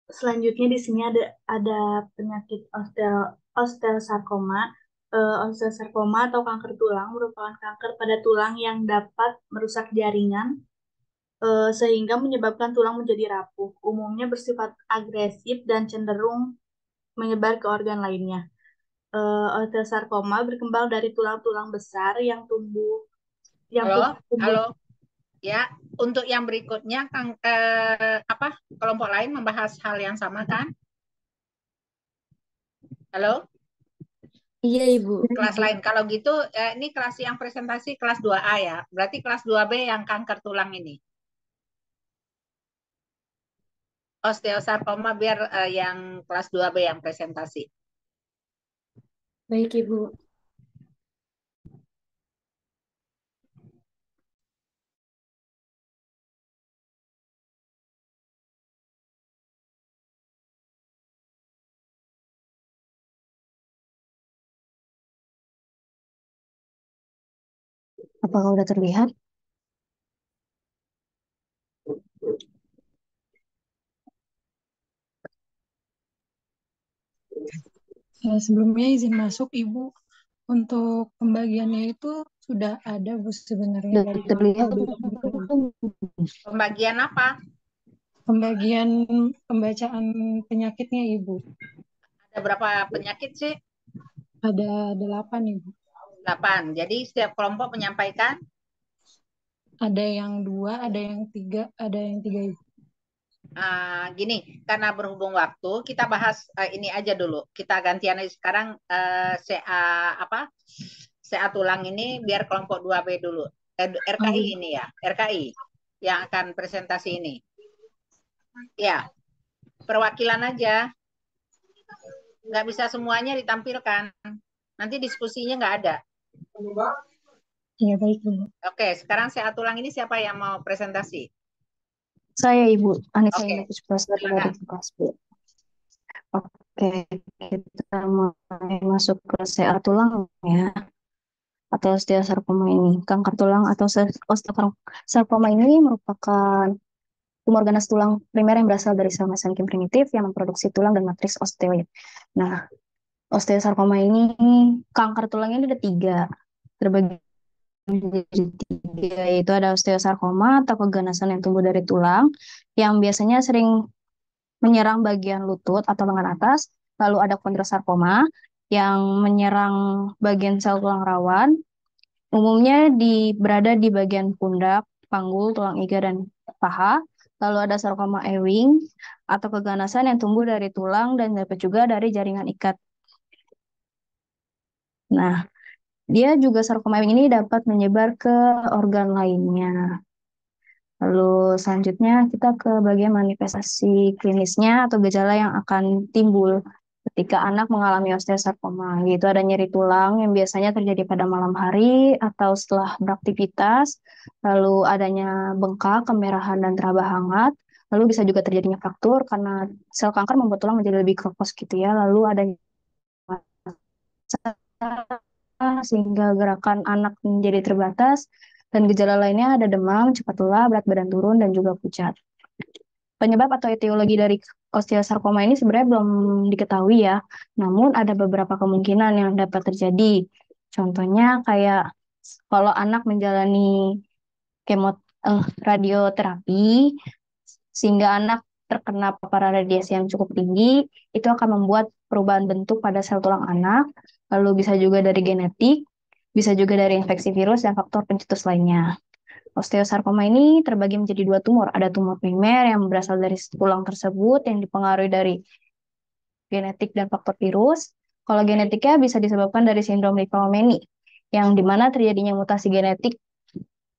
Selanjutnya di sini ada penyakit osteosarkoma. Osteosarkoma atau kanker tulang merupakan kanker pada tulang yang dapat merusak jaringan sehingga menyebabkan tulang menjadi rapuh. Umumnya bersifat agresif dan cenderung menyebar ke organ lainnya. Osteosarkoma berkembang dari tulang-tulang besar yang Halo, tumbuh. halo. Ya, untuk yang berikutnya, kelompok lain membahas hal yang sama kan? Halo, Iya, Ibu. kelas lain. Kalau gitu, ini kelas yang presentasi kelas 2A ya. Berarti kelas 2B yang kanker tulang ini. Osteosarkoma biar yang kelas 2B yang presentasi. Baik, Ibu. Apakah udah terlihat? Sebelumnya izin masuk Ibu, untuk pembagiannya itu sudah ada Bu sebenarnya Udah dari terlihat modul belum? Pembagian apa? pembagian pembacaan penyakitnya Ibu. Ada berapa penyakit sih? Ada 8 Ibu. 8. Jadi setiap kelompok menyampaikan. Ada yang 2, ada yang tiga Ibu. Gini, karena berhubung waktu, kita bahas ini aja dulu. Kita gantian aja sekarang CA apa? CA tulang ini biar kelompok 2B dulu. Oh, RKI ini ya, RKI yang akan presentasi ini. Ya, perwakilan aja. Nggak bisa semuanya ditampilkan. Nanti diskusinya nggak ada. ya baik Ibu. Oke, sekarang CA tulang ini siapa yang mau presentasi? Saya Ibu Anissa Oke, Indah Puspasari dari silakan. Kelas B. Oke, kita mulai masuk ke CA tulang ya, atau osteosarkoma ini. Kanker tulang atau osteosarkoma ini merupakan tumor ganas tulang primer yang berasal dari sel mesenkim primitif yang memproduksi tulang dan matriks osteoid. Nah, osteosarkoma ini, kanker tulang ini ada tiga, terbagi menjadi tiga, yaitu ada osteosarkoma atau keganasan yang tumbuh dari tulang, yang biasanya sering menyerang bagian lutut atau lengan atas. Lalu ada kondrosarkoma yang menyerang bagian sel tulang rawan, umumnya berada di bagian pundak, panggul, tulang iga, dan paha. Lalu ada sarkoma Ewing atau keganasan yang tumbuh dari tulang dan dapat juga dari jaringan ikat. Nah, dia juga sarkoma Ewing ini dapat menyebar ke organ lainnya. Lalu selanjutnya kita ke bagian manifestasi klinisnya atau gejala yang akan timbul ketika anak mengalami osteosarkoma, yaitu ada nyeri tulang yang biasanya terjadi pada malam hari atau setelah beraktivitas, lalu adanya bengkak, kemerahan, dan teraba hangat, lalu bisa juga terjadinya fraktur karena sel kanker membuat tulang menjadi lebih keropos gitu ya, lalu adanya sehingga gerakan anak menjadi terbatas, dan gejala lainnya ada demam, cepat lelah, berat badan turun, dan juga pucat. Penyebab atau etiologi dari osteosarkoma ini sebenarnya belum diketahui ya, namun ada beberapa kemungkinan yang dapat terjadi. Contohnya kayak kalau anak menjalani kemo, radioterapi, sehingga anak terkena paparan radiasi yang cukup tinggi, itu akan membuat perubahan bentuk pada sel tulang anak, lalu bisa juga dari genetik, bisa juga dari infeksi virus dan faktor pencetus lainnya. Osteosarkoma ini terbagi menjadi dua tumor. Ada tumor primer yang berasal dari tulang tersebut yang dipengaruhi dari genetik dan faktor virus. Kalau genetiknya bisa disebabkan dari sindrom Lipomani, yang dimana terjadinya mutasi genetik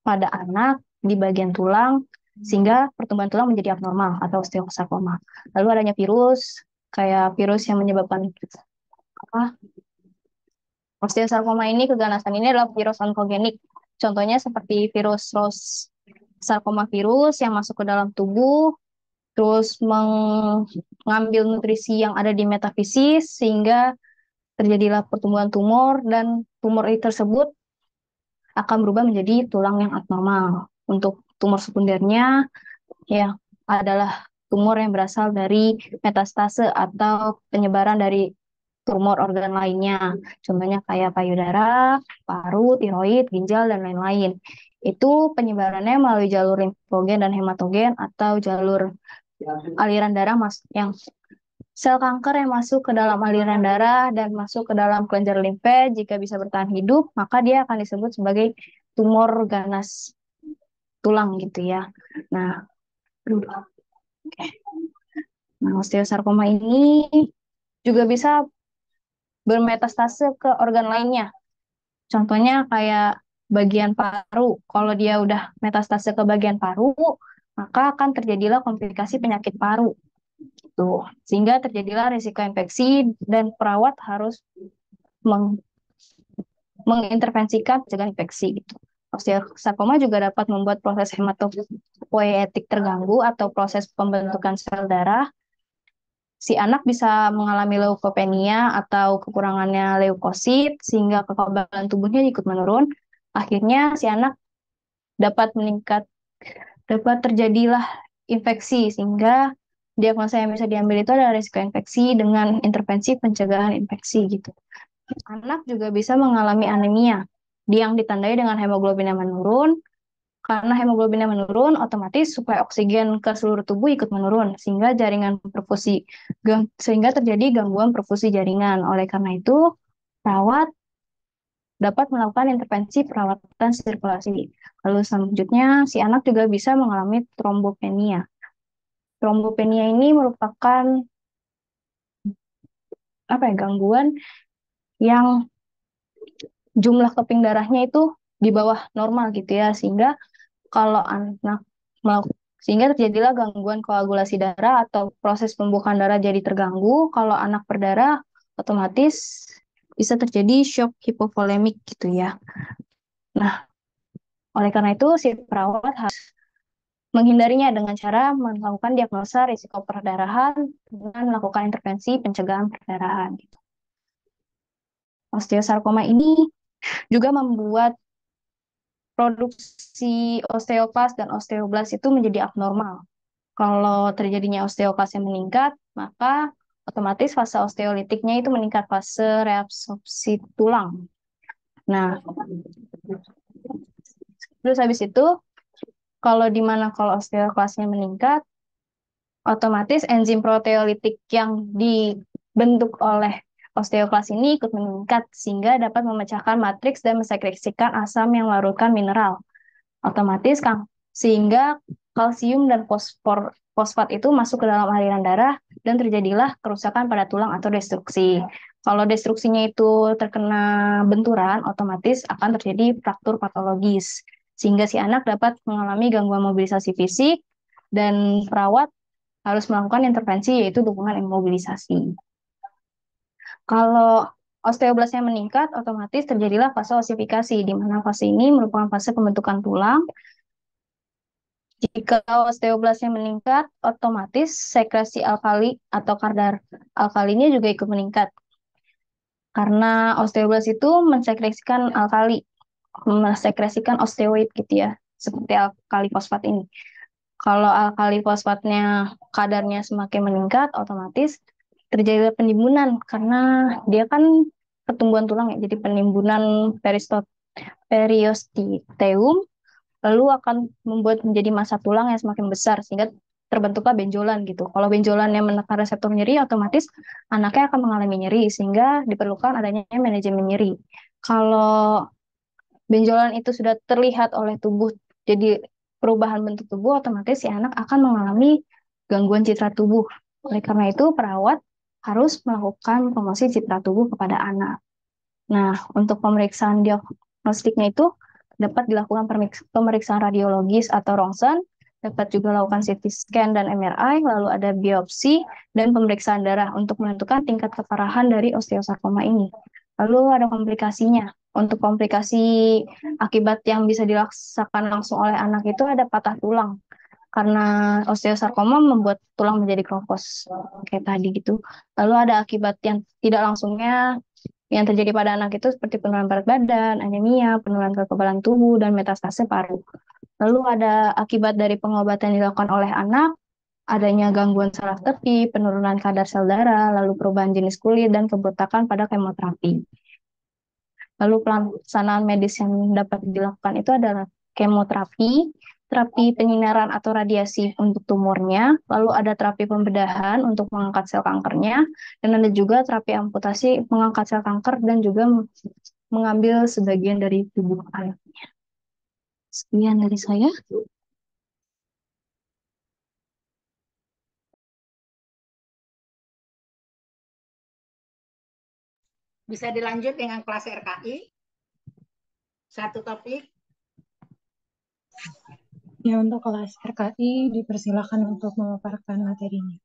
pada anak di bagian tulang, sehingga pertumbuhan tulang menjadi abnormal atau osteosarkoma. Lalu adanya virus, kayak virus yang menyebabkan apa? Osteosarkoma ini, keganasan ini adalah virus onkogenik. Contohnya seperti virus sarkoma virus yang masuk ke dalam tubuh, terus mengambil nutrisi yang ada di metafisis, sehingga terjadilah pertumbuhan tumor, dan tumor tersebut akan berubah menjadi tulang yang abnormal. Untuk tumor sekundernya, ya adalah tumor yang berasal dari metastase atau penyebaran dari tumor organ lainnya. Contohnya kayak payudara, paru, tiroid, ginjal, dan lain-lain. Itu penyebarannya melalui jalur limfogen dan hematogen atau jalur aliran darah yang sel kanker yang masuk ke dalam aliran darah dan masuk ke dalam kelenjar limfe jika bisa bertahan hidup, maka dia akan disebut sebagai tumor ganas tulang gitu ya. Nah, oke. Nah, osteosarkoma ini juga bisa bermetastase ke organ lainnya. Contohnya kayak bagian paru. Kalau dia udah metastase ke bagian paru, maka akan terjadilah komplikasi penyakit paru. Tuh, sehingga terjadilah risiko infeksi dan perawat harus mengintervensikan pencegahan infeksi gitu. Osteosarkoma juga dapat membuat proses hematopoietik terganggu atau proses pembentukan sel darah. Si anak bisa mengalami leukopenia atau kekurangannya leukosit sehingga kekebalan tubuhnya ikut menurun. Akhirnya si anak dapat terjadilah infeksi sehingga diagnosa yang bisa diambil itu adalah risiko infeksi dengan intervensi pencegahan infeksi gitu. Anak juga bisa mengalami anemia yang ditandai dengan hemoglobinnya menurun. Karena hemoglobinnya menurun, otomatis suplai oksigen ke seluruh tubuh ikut menurun sehingga sehingga terjadi gangguan perfusi jaringan. Oleh karena itu, perawat dapat melakukan intervensi perawatan sirkulasi. Lalu selanjutnya, si anak juga bisa mengalami trombopenia. Trombopenia ini merupakan gangguan yang jumlah keping darahnya itu di bawah normal gitu ya, sehingga kalau anak sehingga terjadilah gangguan koagulasi darah atau proses pembukaan darah jadi terganggu. Kalau anak berdarah, otomatis bisa terjadi shock hipovolemik gitu ya. Nah, oleh karena itu si perawat harus menghindarinya dengan cara melakukan diagnosa risiko perdarahan dengan melakukan intervensi pencegahan perdarahan. Osteosarkoma ini juga membuat produksi osteoklas dan osteoblas itu menjadi abnormal. Kalau terjadinya osteoklas yang meningkat, maka otomatis fase osteolitiknya itu meningkat, fase reabsorpsi tulang. Nah, terus habis itu, kalau osteoklasnya meningkat, otomatis enzim proteolitik yang dibentuk oleh osteoklas ini ikut meningkat, sehingga dapat memecahkan matriks dan mensekresikan asam yang larutkan mineral. Otomatis sehingga kalsium dan fosfat itu masuk ke dalam aliran darah dan terjadilah kerusakan pada tulang atau destruksi. Kalau destruksinya itu terkena benturan, otomatis akan terjadi fraktur patologis sehingga si anak dapat mengalami gangguan mobilisasi fisik dan perawat harus melakukan intervensi yaitu dukungan imobilisasi. Kalau osteoblasnya meningkat, otomatis terjadilah fase osifikasi, di mana fase ini merupakan fase pembentukan tulang. Jika osteoblasnya meningkat, otomatis sekresi alkali atau kadar alkalinya juga ikut meningkat. Karena osteoblas itu mensekresikan alkali, mensekresikan osteoid gitu ya, seperti alkali fosfat ini. Kalau alkali fosfatnya kadarnya semakin meningkat, otomatis terjadi penimbunan karena dia kan pertumbuhan tulang ya, jadi penimbunan periosteum lalu akan membuat menjadi massa tulang yang semakin besar sehingga terbentuklah benjolan gitu. Kalau benjolan yang menekan reseptor nyeri, otomatis anaknya akan mengalami nyeri sehingga diperlukan adanya manajemen nyeri. Kalau benjolan itu sudah terlihat oleh tubuh, jadi perubahan bentuk tubuh, otomatis si anak akan mengalami gangguan citra tubuh. Oleh karena itu, perawat harus melakukan promosi citra tubuh kepada anak. Nah, untuk pemeriksaan diagnostiknya itu dapat dilakukan pemeriksaan radiologis atau rongsen, dapat juga lakukan CT scan dan MRI, lalu ada biopsi dan pemeriksaan darah untuk menentukan tingkat keparahan dari osteosarkoma ini. Lalu ada komplikasinya. Untuk komplikasi akibat yang bisa dirasakan langsung oleh anak itu ada patah tulang. Karena osteosarkoma membuat tulang menjadi keropos kayak tadi gitu. Lalu ada akibat yang tidak langsungnya yang terjadi pada anak itu seperti penurunan berat badan, anemia, penurunan kekebalan tubuh, dan metastase paru. Lalu ada akibat dari pengobatan yang dilakukan oleh anak, adanya gangguan saraf tertib, penurunan kadar sel darah, lalu perubahan jenis kulit, dan kebotakan pada kemoterapi. Lalu pelaksanaan medis yang dapat dilakukan itu adalah kemoterapi, terapi penyinaran atau radiasi untuk tumornya, lalu ada terapi pembedahan untuk mengangkat sel kankernya, dan ada juga terapi amputasi mengangkat sel kanker dan juga mengambil sebagian dari tubuh anaknya. Sekian dari saya. Bisa dilanjut dengan kelas RKI. Satu topik. Ya, untuk kelas RKI dipersilakan untuk memaparkan materinya.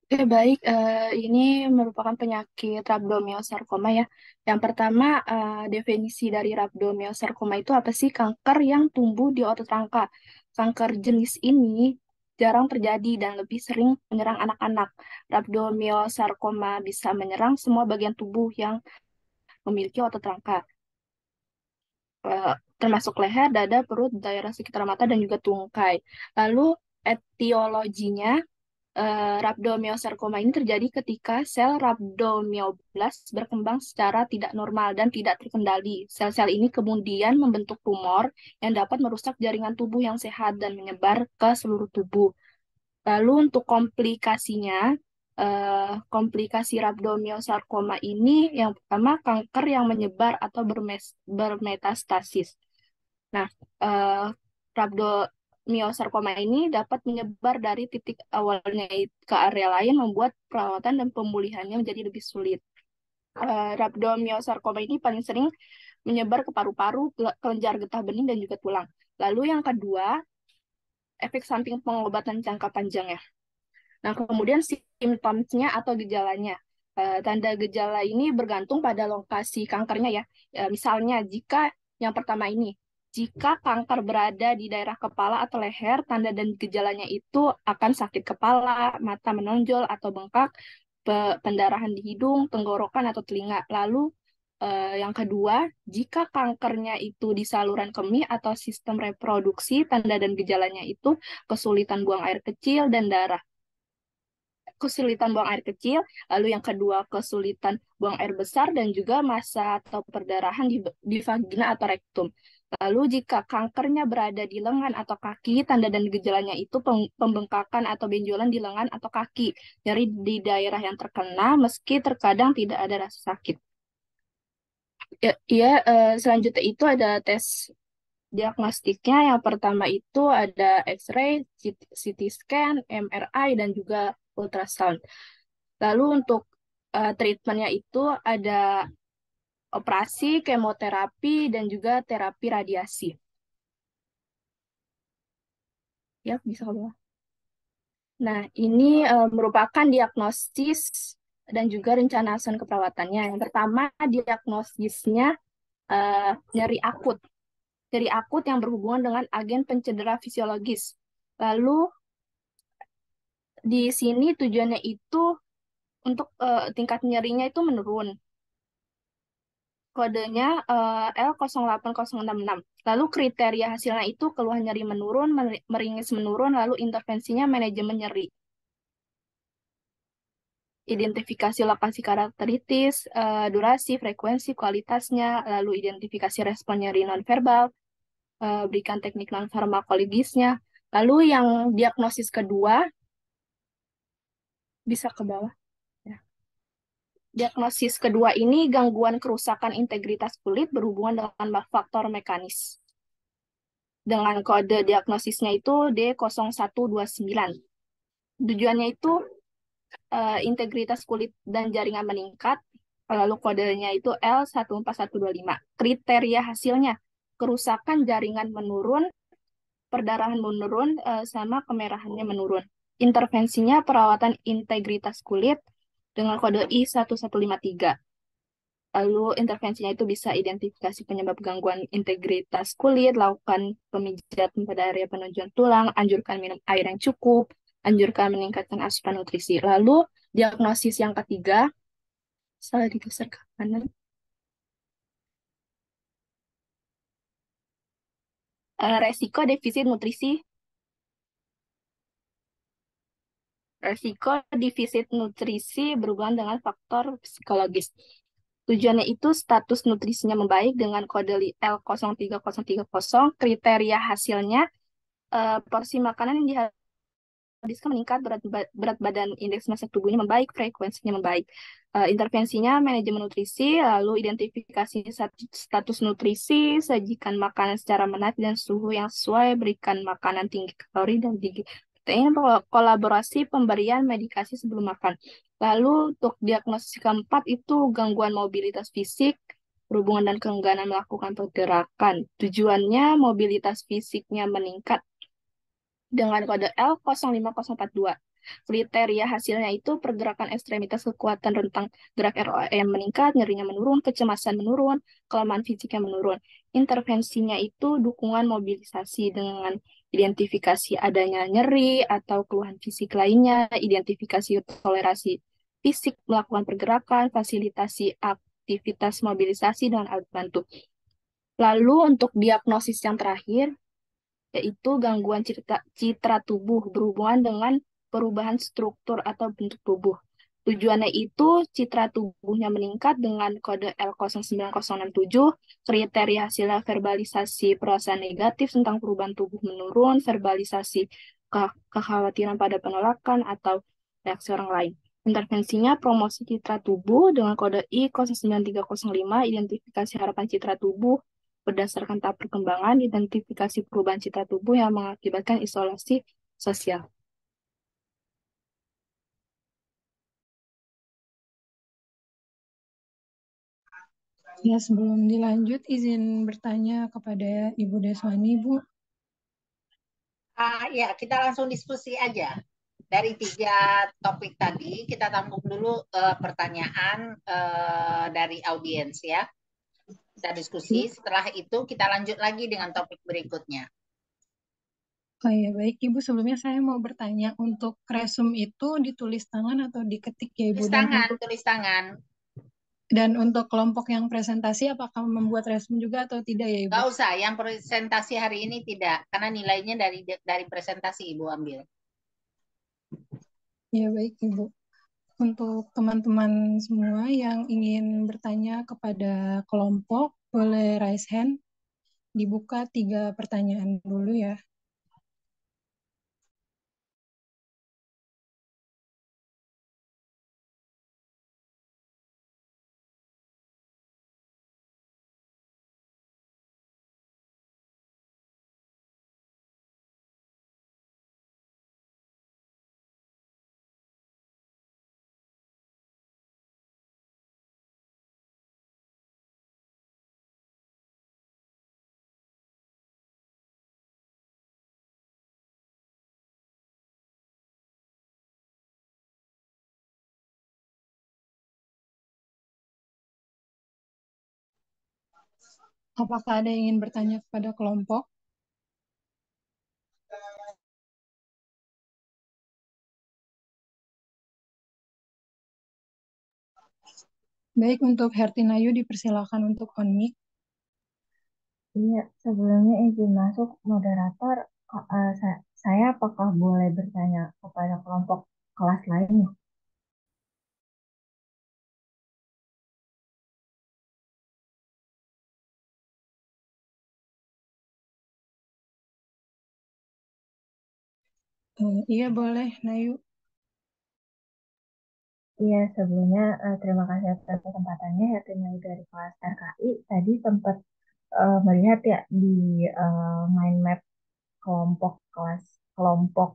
Oke, baik. Ini merupakan penyakit rhabdomyosarcoma ya. Yang pertama, definisi dari rhabdomyosarcoma itu apa sih? Kanker yang tumbuh di otot rangka. Kanker jenis ini jarang terjadi dan lebih sering menyerang anak-anak. Rhabdomyosarcoma bisa menyerang semua bagian tubuh yang memiliki otot rangka, termasuk leher, dada, perut, daerah sekitar mata, dan juga tungkai. Lalu, etiologinya, rhabdomyosarcoma ini terjadi ketika sel rhabdomyoblast berkembang secara tidak normal dan tidak terkendali. Sel-sel ini kemudian membentuk tumor yang dapat merusak jaringan tubuh yang sehat dan menyebar ke seluruh tubuh. Lalu untuk komplikasinya, komplikasi rhabdomyosarcoma ini yang pertama kanker yang menyebar atau bermetastasis. Nah, rhabdomyosarcoma ini dapat menyebar dari titik awalnya ke area lain, membuat perawatan dan pemulihannya menjadi lebih sulit. Rhabdomyosarcoma ini paling sering menyebar ke paru-paru, kelenjar getah bening, dan juga tulang. Lalu yang kedua, efek samping pengobatan jangka panjang ya. Nah, kemudian simptomnya atau gejalanya. Tanda gejala ini bergantung pada lokasi kankernya ya. Misalnya, jika yang pertama ini, jika kanker berada di daerah kepala atau leher, tanda dan gejalanya itu akan sakit kepala, mata menonjol atau bengkak, pendarahan di hidung, tenggorokan, atau telinga. Lalu yang kedua, jika kankernya itu di saluran kemih atau sistem reproduksi, tanda dan gejalanya itu kesulitan buang air kecil dan darah. Kesulitan buang air kecil, lalu yang kedua kesulitan buang air besar dan juga massa atau perdarahan di vagina atau rektum. Lalu jika kankernya berada di lengan atau kaki, tanda dan gejalanya itu pembengkakan atau benjolan di lengan atau kaki, nyeri di daerah yang terkena meski terkadang tidak ada rasa sakit. Ya, selanjutnya itu ada tes diagnostiknya. Yang pertama itu ada X-ray, CT scan, MRI, dan juga ultrasound. Lalu untuk treatmentnya itu ada operasi, kemoterapi, dan juga terapi radiasi. Ya, bisa ke bawah. Nah, ini merupakan diagnosis dan juga rencana asuhan keperawatannya. Yang pertama, diagnosisnya nyeri akut. Nyeri akut yang berhubungan dengan agen pencedera fisiologis. Lalu, di sini tujuannya itu untuk tingkat nyerinya itu menurun. Kodenya L08066. Lalu kriteria hasilnya itu keluhan nyeri menurun, meringis menurun, lalu intervensinya manajemen nyeri. Identifikasi lokasi karakteritis, durasi, frekuensi, kualitasnya, lalu identifikasi respon nyeri nonverbal, berikan teknik non-farmakologisnya. Lalu yang diagnosis kedua, bisa ke bawah. Ya. Diagnosis kedua ini gangguan kerusakan integritas kulit berhubungan dengan faktor mekanis. Dengan kode diagnosisnya itu D0129. Tujuannya itu integritas kulit dan jaringan meningkat, lalu kodenya itu L14125. Kriteria hasilnya, kerusakan jaringan menurun, perdarahan menurun, sama kemerahannya menurun. Intervensinya perawatan integritas kulit dengan kode I1153. Lalu intervensinya itu bisa identifikasi penyebab gangguan integritas kulit, lakukan pemijatan pada area penunjukan tulang, anjurkan minum air yang cukup, anjurkan meningkatkan asupan nutrisi. Lalu diagnosis yang ketiga, salah digeser ke kanan. Resiko defisit nutrisi. Resiko defisit nutrisi berhubungan dengan faktor psikologis. Tujuannya itu status nutrisinya membaik dengan kode L03030. Kriteria hasilnya porsi makanan yang dihabiskan meningkat, berat badan, indeks massa tubuhnya membaik, frekuensinya membaik. Intervensinya manajemen nutrisi, lalu identifikasi status nutrisi, sajikan makanan secara menarik dan suhu yang sesuai, berikan makanan tinggi kalori dan tinggi protein, kolaborasi pemberian medikasi sebelum makan. Lalu untuk diagnosis keempat itu gangguan mobilitas fisik, berhubungan dan keengganan melakukan pergerakan. Tujuannya mobilitas fisiknya meningkat dengan kode L05042. Kriteria hasilnya itu pergerakan ekstremitas, kekuatan rentang gerak ROM meningkat, nyerinya menurun, kecemasan menurun, kelemahan fisiknya menurun. Intervensinya itu dukungan mobilisasi dengan identifikasi adanya nyeri atau keluhan fisik lainnya, identifikasi toleransi fisik, melakukan pergerakan, fasilitasi aktivitas mobilisasi dengan alat bantu. Lalu untuk diagnosis yang terakhir, yaitu gangguan citra tubuh berhubungan dengan perubahan struktur atau bentuk tubuh. Tujuannya itu citra tubuhnya meningkat dengan kode L09067, kriteria hasilnya verbalisasi perasaan negatif tentang perubahan tubuh menurun, verbalisasi kekhawatiran pada penolakan atau reaksi orang lain. Intervensinya promosi citra tubuh dengan kode I09305, identifikasi harapan citra tubuh, berdasarkan tahap perkembangan, identifikasi perubahan citra tubuh yang mengakibatkan isolasi sosial. Ya, sebelum dilanjut, izin bertanya kepada Ibu Deswani, Bu. Ya, kita langsung diskusi aja. Dari 3 topik tadi, kita tampung dulu pertanyaan dari audiens ya. Kita diskusi, setelah itu kita lanjut lagi dengan topik berikutnya. Oh ya, baik Ibu. Sebelumnya saya mau bertanya, untuk resum itu ditulis tangan atau diketik ya Ibu? Tulis tangan. Dan untuk kelompok yang presentasi, apakah membuat resum juga atau tidak ya Ibu? Nggak usah, yang presentasi hari ini tidak, karena nilainya dari presentasi Ibu ambil. Ya, baik Ibu. Untuk teman-teman semua yang ingin bertanya kepada kelompok, boleh raise hand. Dibuka 3 pertanyaan dulu ya. Apakah ada yang ingin bertanya kepada kelompok? Baik, untuk Hertinayu dipersilakan untuk on mic. Iya, sebelumnya izin masuk moderator, saya apakah boleh bertanya kepada kelompok kelas lain ya? Iya, boleh, Nayu. Iya, sebelumnya terima kasih atas kesempatannya ya tim dari kelas RKI. Tadi sempat melihat ya di mind map kelompok kelompok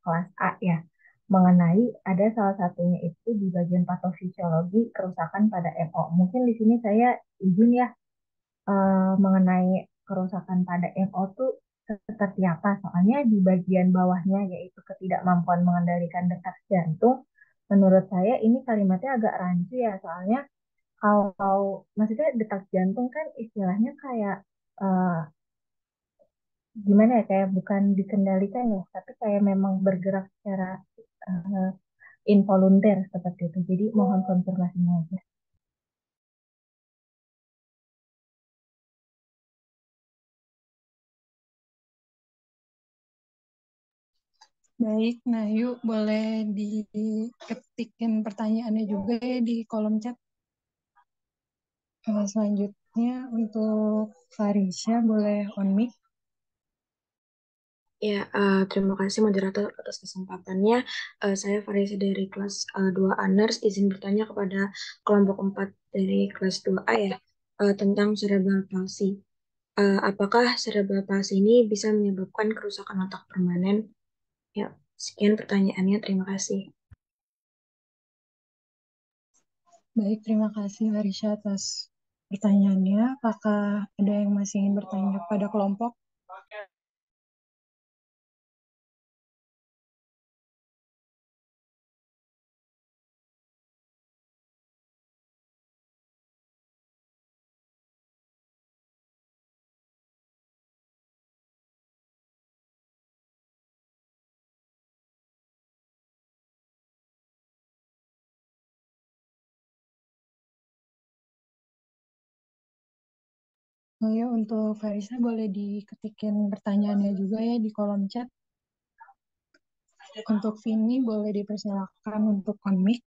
kelas A ya, mengenai ada salah satunya itu di bagian patofisiologi kerusakan pada MO. Mungkin di sini saya izin ya, mengenai kerusakan pada MO tuh seperti apa? Soalnya di bagian bawahnya yaitu ketidakmampuan mengendalikan detak jantung, menurut saya ini kalimatnya agak rancu ya. Soalnya kalau maksudnya detak jantung kan istilahnya kayak eh, gimana ya, kayak bukan dikendalikan ya, tapi kayak memang bergerak secara eh, involunter seperti itu. Jadi mohon konfirmasinya aja. Baik, Nayu, boleh diketikin pertanyaannya juga ya di kolom chat. Selanjutnya untuk Farisha, boleh on mic. Ya, terima kasih moderator atas kesempatannya. Saya Farisa dari kelas 2 Honors, izin bertanya kepada kelompok 4 dari kelas 2A ya, tentang cerebral palsy. Apakah cerebral palsy ini bisa menyebabkan kerusakan otak permanen? Ya, sekian pertanyaannya. Terima kasih. Baik, terima kasih Farisha atas pertanyaannya. Apakah ada yang masih ingin bertanya kepada kelompok? Oh ya, untuk Farisha boleh diketikin pertanyaannya juga ya di kolom chat. Untuk Vini boleh dipersilakan untuk on mic.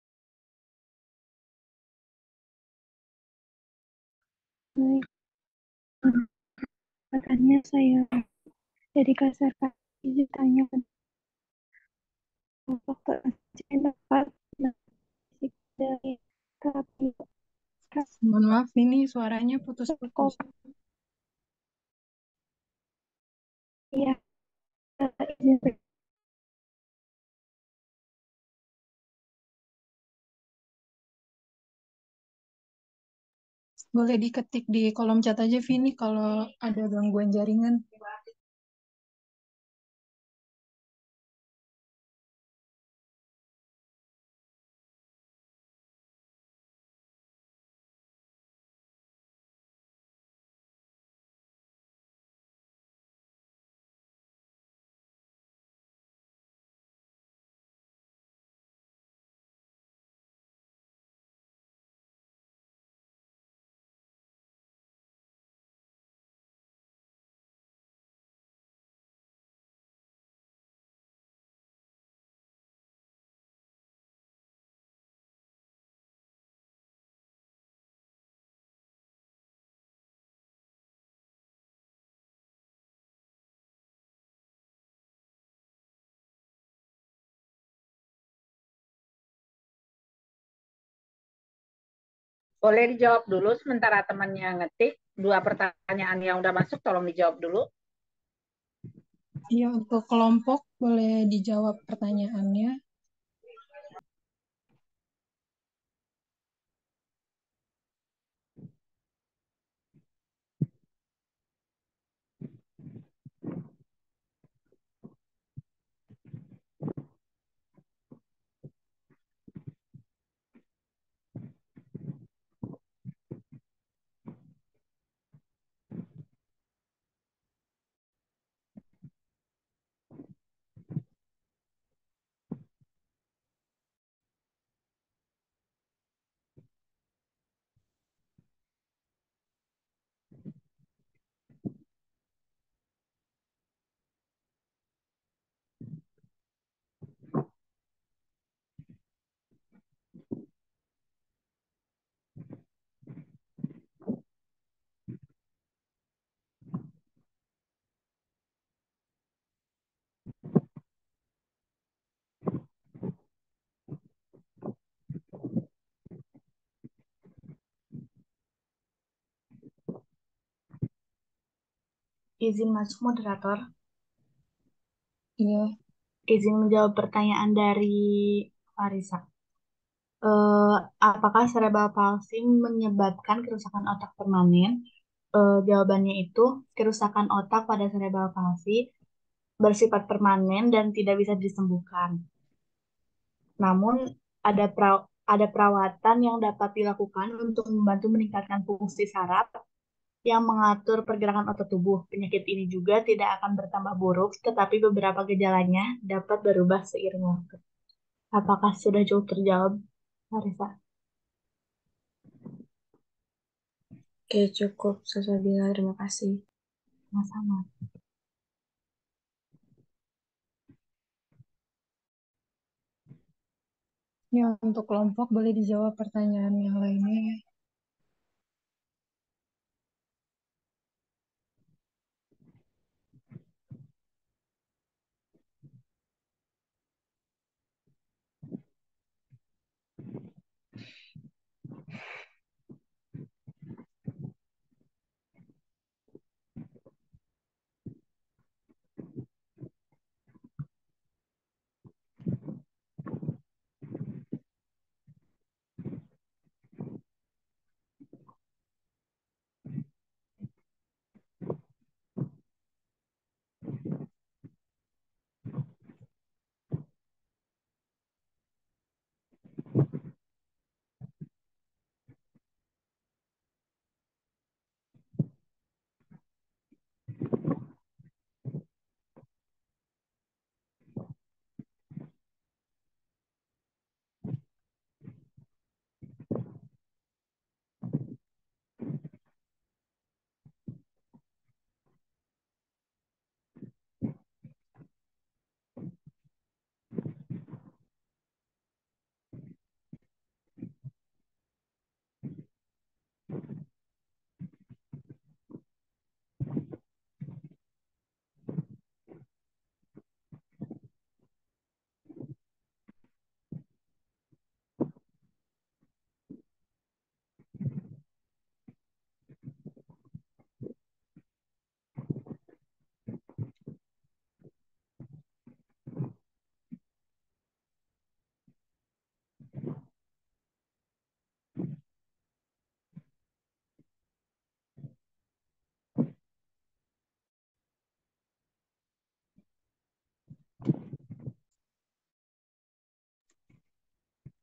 Baik, katanya saya dari kasar izin tanya apakah pasien dapat fisik dari terapi Mohon maaf, ini suaranya putus-putus. sarkoma. Iya, izin Boleh diketik di kolom chat aja, Vini, kalau ada gangguan jaringan. Boleh dijawab dulu sementara temannya ngetik. Dua pertanyaan yang udah masuk tolong dijawab dulu. Iya, untuk kelompok boleh dijawab pertanyaannya. izin masuk moderator. Iya. Izin menjawab pertanyaan dari Farisa. Apakah cerebral palsy menyebabkan kerusakan otak permanen? Jawabannya itu kerusakan otak pada cerebral palsy bersifat permanen dan tidak bisa disembuhkan. Namun ada perawatan yang dapat dilakukan untuk membantu meningkatkan fungsi saraf yang mengatur pergerakan otot tubuh. Penyakit ini juga tidak akan bertambah buruk, tetapi beberapa gejalanya dapat berubah seiring waktu. Apakah sudah jauh terjawab, Marisa? Oke, cukup. Salsabila, terima kasih. Sama-sama. Ya, untuk kelompok boleh dijawab pertanyaan yang lainnya ya.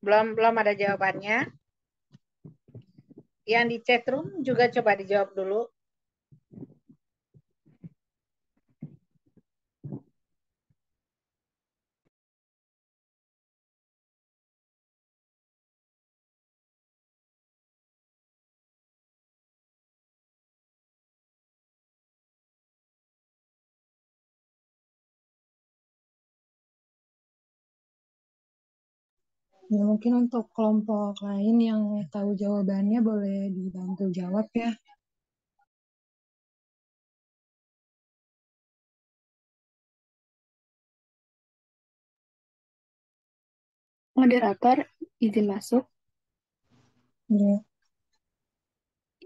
Belum ada jawabannya. Yang di chat room juga coba dijawab dulu. Ya, mungkin untuk kelompok lain yang tahu jawabannya boleh dibantu jawab ya. Moderator, izin masuk. Ya.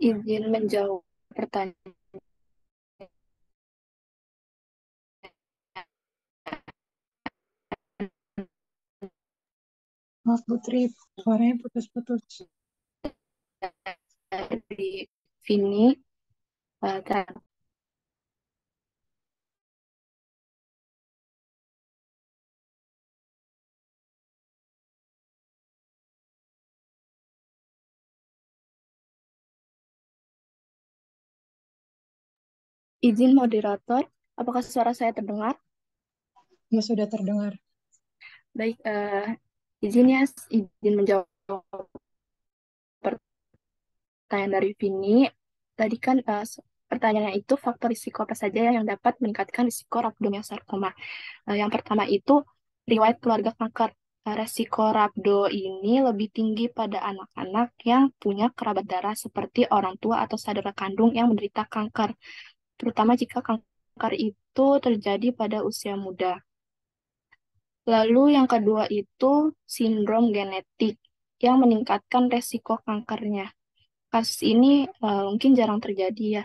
Izin menjawab pertanyaan. Maaf Putri, suaranya putus-putus. Di Vini, izin moderator, apakah suara saya terdengar? Ya, sudah terdengar. Baik, izin ya, izin menjawab pertanyaan dari Vini. Tadi kan pertanyaannya itu faktor risiko apa saja yang dapat meningkatkan risiko rhabdomyosarcoma. Yang pertama itu riwayat keluarga kanker. Resiko rhabdo ini lebih tinggi pada anak-anak yang punya kerabat darah seperti orang tua atau saudara kandung yang menderita kanker, terutama jika kanker itu terjadi pada usia muda. Lalu yang kedua itu sindrom genetik yang meningkatkan resiko kankernya. Kasus ini mungkin jarang terjadi ya.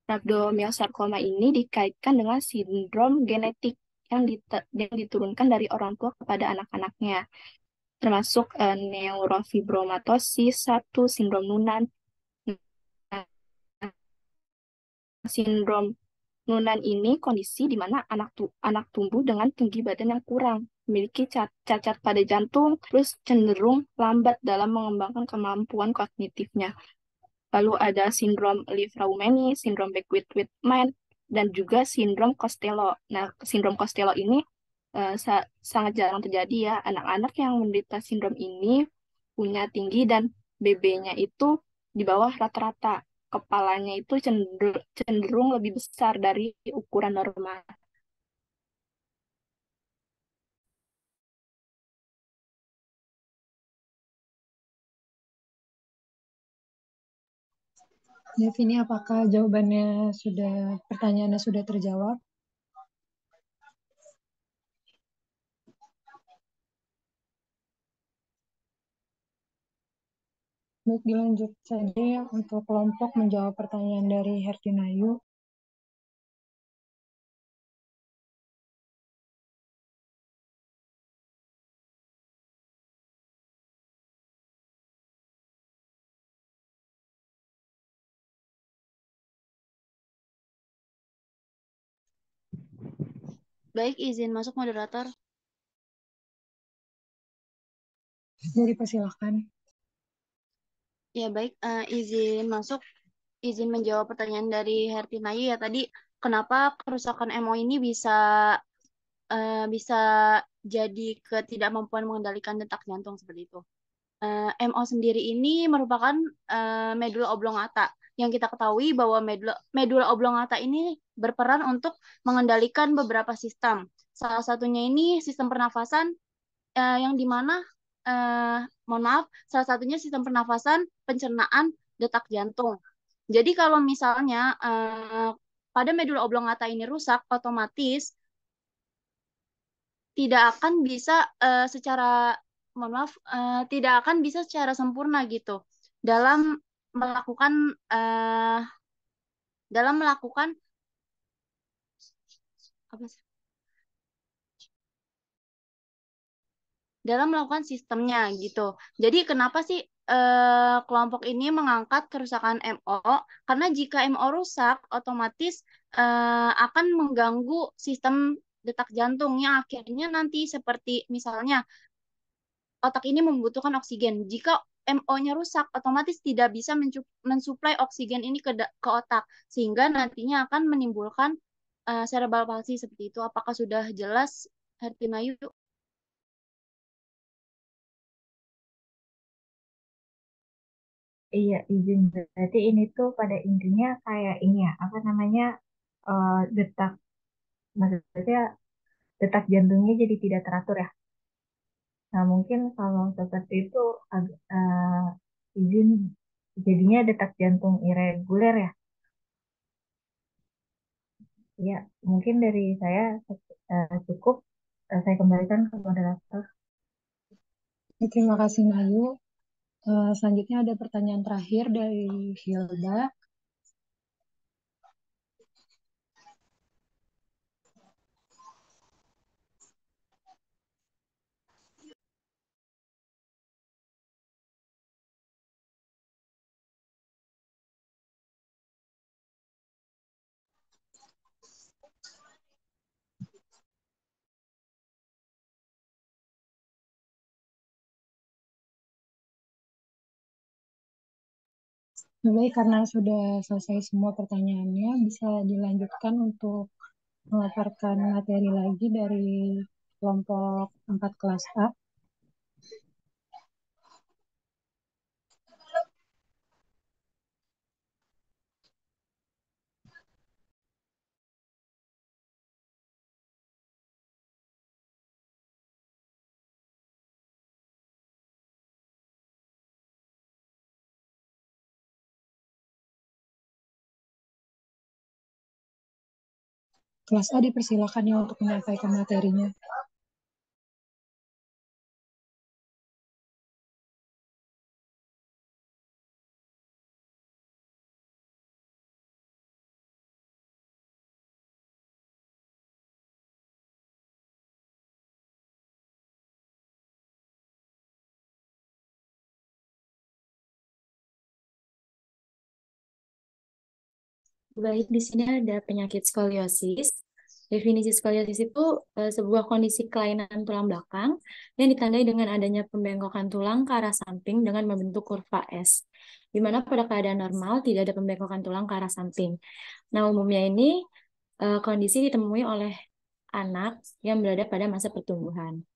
Rhabdomyosarcoma ini dikaitkan dengan sindrom genetik yang diturunkan dari orang tua kepada anak-anaknya, termasuk neurofibromatosis 1, sindrom Noonan. Nah, sindrom Noonan ini kondisi di mana anak tumbuh dengan tinggi badan yang kurang, memiliki cacat pada jantung, terus cenderung lambat dalam mengembangkan kemampuan kognitifnya. Lalu ada sindrom Li-Fraumeni, sindrom Beckwith-Whitman, dan juga sindrom Costello. Nah, sindrom Costello ini sangat jarang terjadi ya. Anak-anak yang menderita sindrom ini punya tinggi dan BB-nya itu di bawah rata-rata. Kepalanya itu cenderung lebih besar dari ukuran normal. Ya, Vini, apakah pertanyaannya sudah terjawab? Baik, dilanjut saja ya untuk kelompok menjawab pertanyaan dari Hertinayu. Baik, izin masuk moderator. Jadi persilahkan. Ya baik, izin masuk, izin menjawab pertanyaan dari Hertinayu ya tadi, kenapa kerusakan MO ini bisa jadi ketidakmampuan mengendalikan detak jantung seperti itu. MO sendiri ini merupakan medula oblongata. Yang kita ketahui bahwa medula oblongata ini berperan untuk mengendalikan beberapa sistem. Salah satunya ini sistem pernafasan yang dimana mohon maaf, salah satunya sistem pernafasan, pencernaan, detak jantung. Jadi kalau misalnya pada medula oblongata ini rusak, otomatis tidak akan bisa secara mohon maaf tidak akan bisa secara sempurna gitu dalam melakukan uh, dalam melakukan apa sih? Dalam melakukan sistemnya gitu. Jadi kenapa sih kelompok ini mengangkat kerusakan MO? Karena jika MO rusak, otomatis akan mengganggu sistem detak jantung yang akhirnya nanti seperti misalnya otak ini membutuhkan oksigen. Jika MO-nya rusak, otomatis tidak bisa mensuplai oksigen ini ke otak, sehingga nantinya akan menimbulkan cerebral palsy seperti itu. Apakah sudah jelas, Hertinayu? Iya, izin. Berarti ini tuh pada intinya kayak ini ya, apa namanya, detak, maksudnya detak jantungnya jadi tidak teratur ya. Nah, mungkin kalau seperti itu izin jadinya detak jantung irreguler ya. Ya, mungkin dari saya cukup. Saya kembalikan ke moderator. Terima kasih, Nayu. Selanjutnya ada pertanyaan terakhir dari Hilda. Baik, karena sudah selesai semua pertanyaannya, bisa dilanjutkan untuk memaparkan materi lagi dari kelompok 4 kelas A. Kelas A dipersilakan ya untuk menyampaikan materinya. Baik, di sini ada penyakit skoliosis. Definisi skoliosis itu sebuah kondisi kelainan tulang belakang yang ditandai dengan adanya pembengkokan tulang ke arah samping dengan membentuk kurva S, di mana pada keadaan normal tidak ada pembengkokan tulang ke arah samping. Nah, umumnya ini kondisi ditemui oleh anak yang berada pada masa pertumbuhan.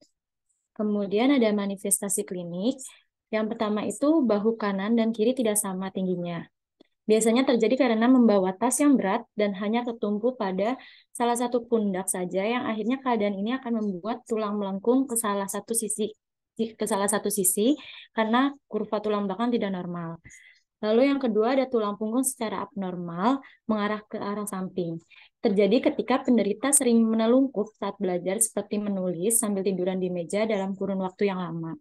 Kemudian ada manifestasi klinik. Yang pertama itu bahu kanan dan kiri tidak sama tingginya. Biasanya terjadi karena membawa tas yang berat dan hanya tertumpu pada salah satu pundak saja, yang akhirnya keadaan ini akan membuat tulang melengkung ke salah satu sisi karena kurva tulang belakang tidak normal. Lalu yang kedua ada tulang punggung secara abnormal mengarah ke arah samping. Terjadi ketika penderita sering menelungkup saat belajar seperti menulis sambil tiduran di meja dalam kurun waktu yang lama.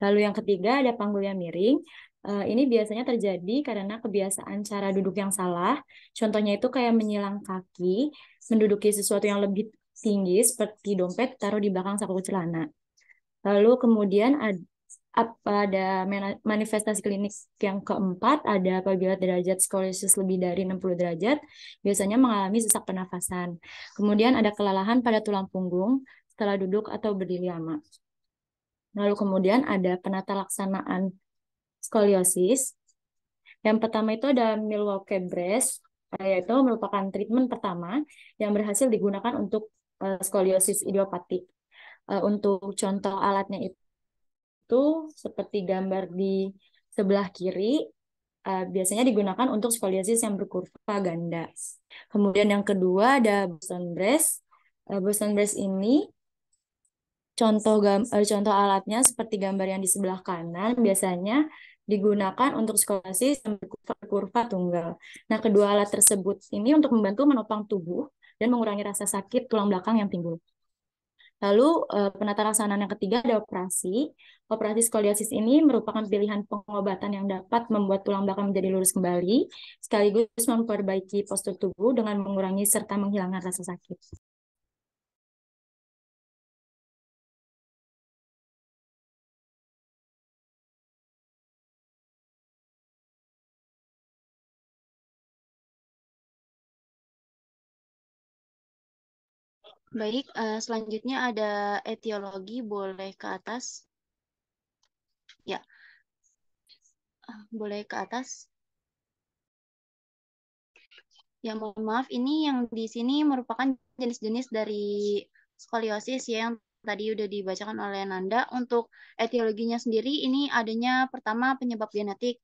Lalu yang ketiga ada panggul yang miring. Ini biasanya terjadi karena kebiasaan cara duduk yang salah. Contohnya itu kayak menyilang kaki, menduduki sesuatu yang lebih tinggi seperti dompet taruh di belakang saku celana. Lalu kemudian ada manifestasi klinik yang keempat, ada apabila derajat skoliosis lebih dari 60 derajat, biasanya mengalami sesak pernafasan. Kemudian ada kelelahan pada tulang punggung setelah duduk atau berdiri lama. Lalu kemudian ada penata laksanaan skoliosis. Yang pertama itu ada Milwaukee Brace, yaitu merupakan treatment pertama yang berhasil digunakan untuk skoliosis idiopatik. Untuk contoh alatnya itu seperti gambar di sebelah kiri, biasanya digunakan untuk skoliosis yang berkurva ganda. Kemudian yang kedua ada Boston Brace. Boston Brace ini contoh alatnya seperti gambar yang di sebelah kanan biasanya digunakan untuk skoliosis yang berkurva tunggal. Nah, kedua alat tersebut ini untuk membantu menopang tubuh dan mengurangi rasa sakit tulang belakang yang timbul. Lalu penata laksanaan yang ketiga ada operasi. Operasi skoliosis ini merupakan pilihan pengobatan yang dapat membuat tulang belakang menjadi lurus kembali, sekaligus memperbaiki postur tubuh dengan mengurangi serta menghilangkan rasa sakit. Baik, selanjutnya ada etiologi, boleh ke atas. Ya, boleh ke atas. Ya, mohon maaf, ini yang di sini merupakan jenis-jenis dari skoliosis ya, yang tadi udah dibacakan oleh Nanda. Untuk etiologinya sendiri, ini adanya pertama penyebab genetik.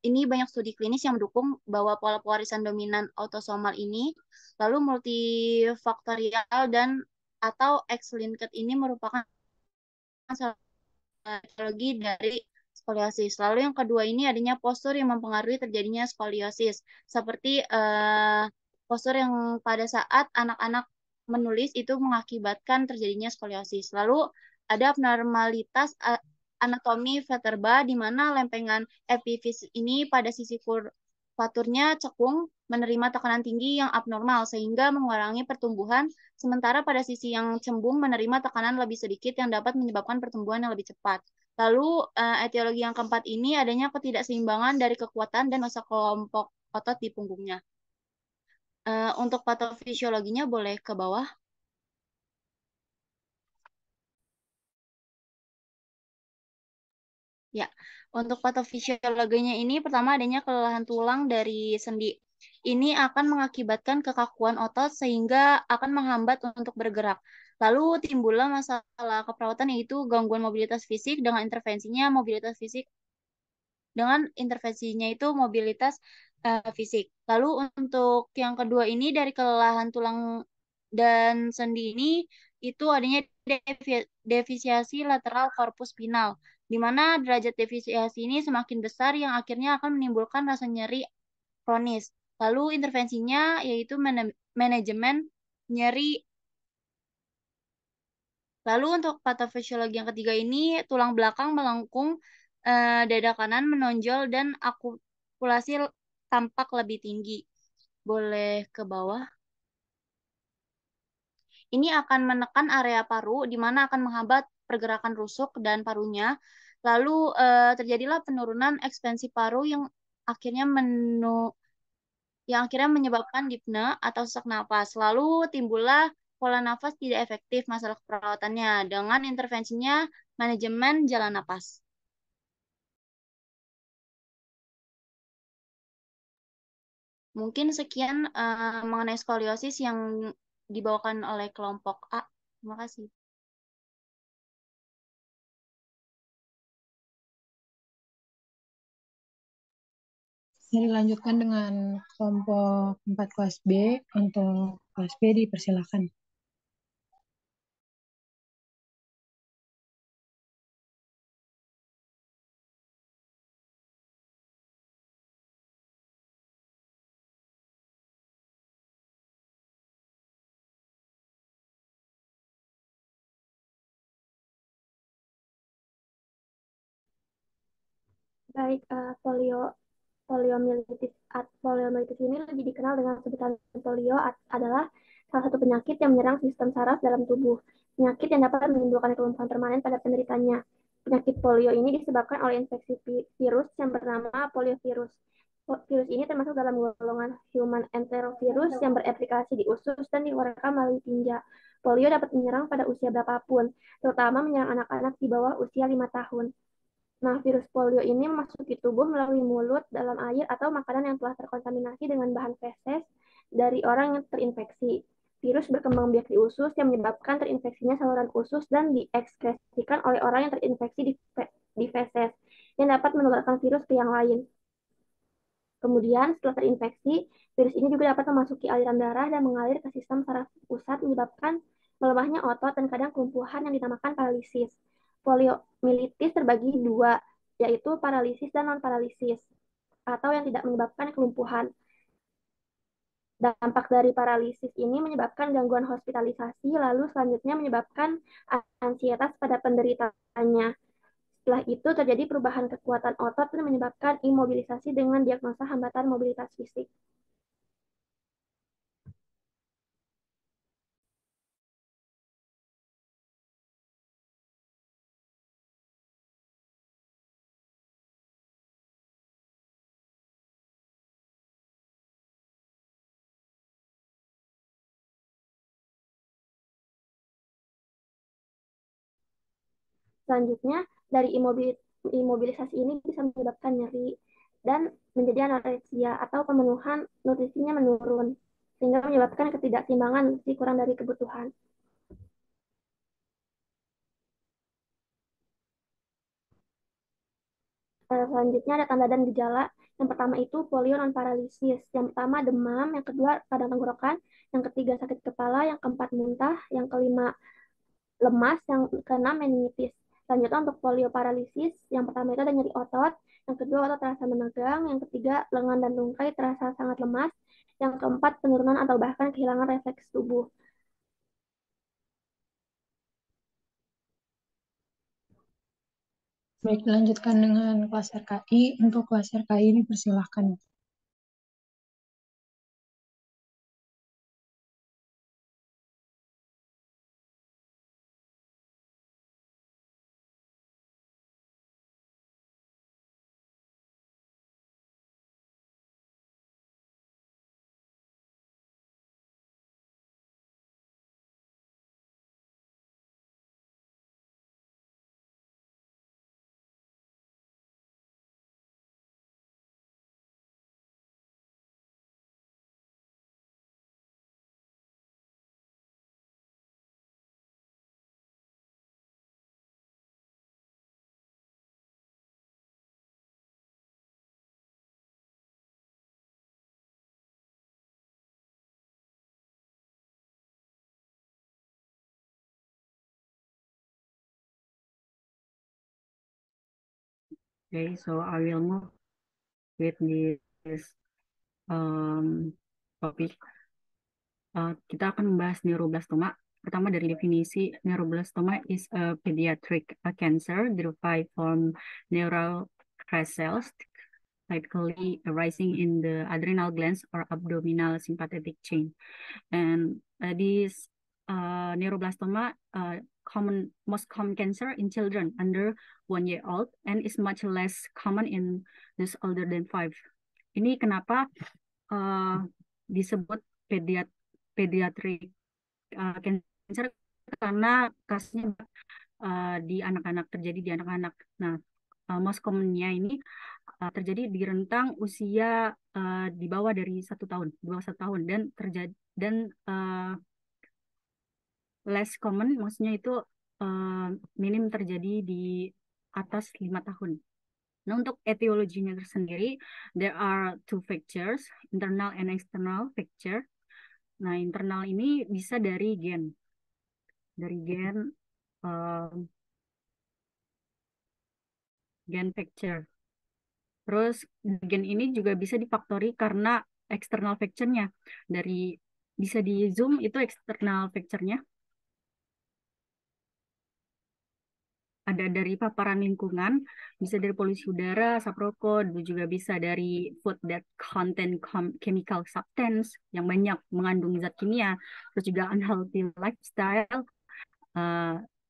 Ini banyak studi klinis yang mendukung bahwa pola pewarisan dominan autosomal ini, lalu multifaktorial dan atau X-linked ini merupakan etiologi dari skoliosis. Lalu yang kedua ini adanya postur yang mempengaruhi terjadinya skoliosis, seperti postur yang pada saat anak-anak menulis itu mengakibatkan terjadinya skoliosis. Lalu ada abnormalitas anatomi vertebra di mana lempengan epifisis ini pada sisi kurvaturnya cekung menerima tekanan tinggi yang abnormal sehingga mengurangi pertumbuhan, sementara pada sisi yang cembung menerima tekanan lebih sedikit yang dapat menyebabkan pertumbuhan yang lebih cepat. Lalu etiologi yang keempat ini adanya ketidakseimbangan dari kekuatan dan massa kelompok otot di punggungnya. Untuk patofisiologinya boleh ke bawah. Ya, untuk patofisiologinya ini pertama adanya kelelahan tulang dari sendi. Ini akan mengakibatkan kekakuan otot sehingga akan menghambat untuk bergerak. Lalu timbullah masalah keperawatan yaitu gangguan mobilitas fisik dengan intervensinya itu mobilitas fisik. Lalu untuk yang kedua ini dari kelelahan tulang dan sendi ini itu adanya defisiasi lateral korpus spinal, di mana derajat defisiasi ini semakin besar yang akhirnya akan menimbulkan rasa nyeri kronis. Lalu intervensinya yaitu manajemen nyeri. Lalu untuk patofisiologi yang ketiga ini tulang belakang melengkung, dada kanan menonjol dan akumulasi tampak lebih tinggi. Boleh ke bawah. Ini akan menekan area paru, di mana akan menghambat pergerakan rusuk dan parunya. Lalu terjadilah penurunan ekspansi paru yang akhirnya yang akhirnya menyebabkan dipne atau sesak napas. Lalu timbullah pola nafas tidak efektif masalah perawatannya dengan intervensinya manajemen jalan napas. Mungkin sekian mengenai skoliosis yang dibawakan oleh kelompok A. Terima kasih. Saya dilanjutkan dengan kelompok 4 kelas B. Untuk kelas B dipersilakan. Baik, poliomyelitis ini lebih dikenal dengan sebutan polio adalah salah satu penyakit yang menyerang sistem saraf dalam tubuh. Penyakit yang dapat menimbulkan kelumpuhan permanen pada penderitanya. Penyakit polio ini disebabkan oleh infeksi virus yang bernama poliovirus. Virus ini termasuk dalam golongan human enterovirus yang bereplikasi di usus dan dikeluarkan melalui tinja. Polio dapat menyerang pada usia berapapun, terutama menyerang anak-anak di bawah usia 5 tahun. Nah, virus polio ini memasuki tubuh melalui mulut, dalam air, atau makanan yang telah terkontaminasi dengan bahan feses dari orang yang terinfeksi. Virus berkembang biak di usus yang menyebabkan terinfeksinya saluran usus dan diekskresikan oleh orang yang terinfeksi di feses, yang dapat menularkan virus ke yang lain. Kemudian, setelah terinfeksi, virus ini juga dapat memasuki aliran darah dan mengalir ke sistem saraf pusat, menyebabkan melemahnya otot dan kadang kelumpuhan yang dinamakan paralisis. Poliomyelitis terbagi dua, yaitu paralisis dan non-paralisis, atau yang tidak menyebabkan kelumpuhan. Dampak dari paralisis ini menyebabkan gangguan hospitalisasi, lalu selanjutnya menyebabkan ansietas pada penderitanya. Setelah itu terjadi perubahan kekuatan otot dan menyebabkan imobilisasi dengan diagnosa hambatan mobilitas fisik. Selanjutnya, dari imobilisasi ini bisa menyebabkan nyeri dan menjadi anoreksia atau pemenuhan nutrisinya menurun, sehingga menyebabkan ketidakseimbangan nutrisi kurang dari kebutuhan. Selanjutnya ada tanda dan gejala. Yang pertama itu polio non paralisis. Yang pertama demam, yang kedua radang tenggorokan, yang ketiga sakit kepala, yang keempat muntah, yang kelima lemas, yang keenam meningitis. Selanjutnya untuk polio paralisis, yang pertama itu ada nyeri otot, yang kedua otot terasa menegang, yang ketiga lengan dan tungkai terasa sangat lemas, yang keempat penurunan atau bahkan kehilangan refleks tubuh. Baik, dilanjutkan dengan kelas RKI. Untuk kelas RKI dipersilahkan. Okay, so I will move with this topik. Kita akan membahas neuroblastoma. Pertama dari definisi, neuroblastoma is a pediatric cancer derived from neural cells, typically arising in the adrenal glands or abdominal sympathetic chain. And this neuroblastoma most common cancer in children under 1 year old and is much less common in those older than 5. Ini kenapa disebut pediatric cancer karena kasusnya di anak-anak, terjadi di anak-anak. Nah, most commonnya ini terjadi di rentang usia di bawah dari 1 tahun, di bawah 1 tahun, dan terjadi less common, maksudnya itu minim terjadi di atas 5 tahun. Nah, untuk etiologinya tersendiri, there are two factors, internal and external factor. Nah, internal ini bisa dari gen factor. Terus gen ini juga bisa difaktori karena external factor-nya. Bisa di zoom itu external factor-nya. Ada dari paparan lingkungan, bisa dari polusi udara, asap rokok, juga bisa dari food that contain chemical substance yang banyak mengandung zat kimia, terus juga unhealthy lifestyle,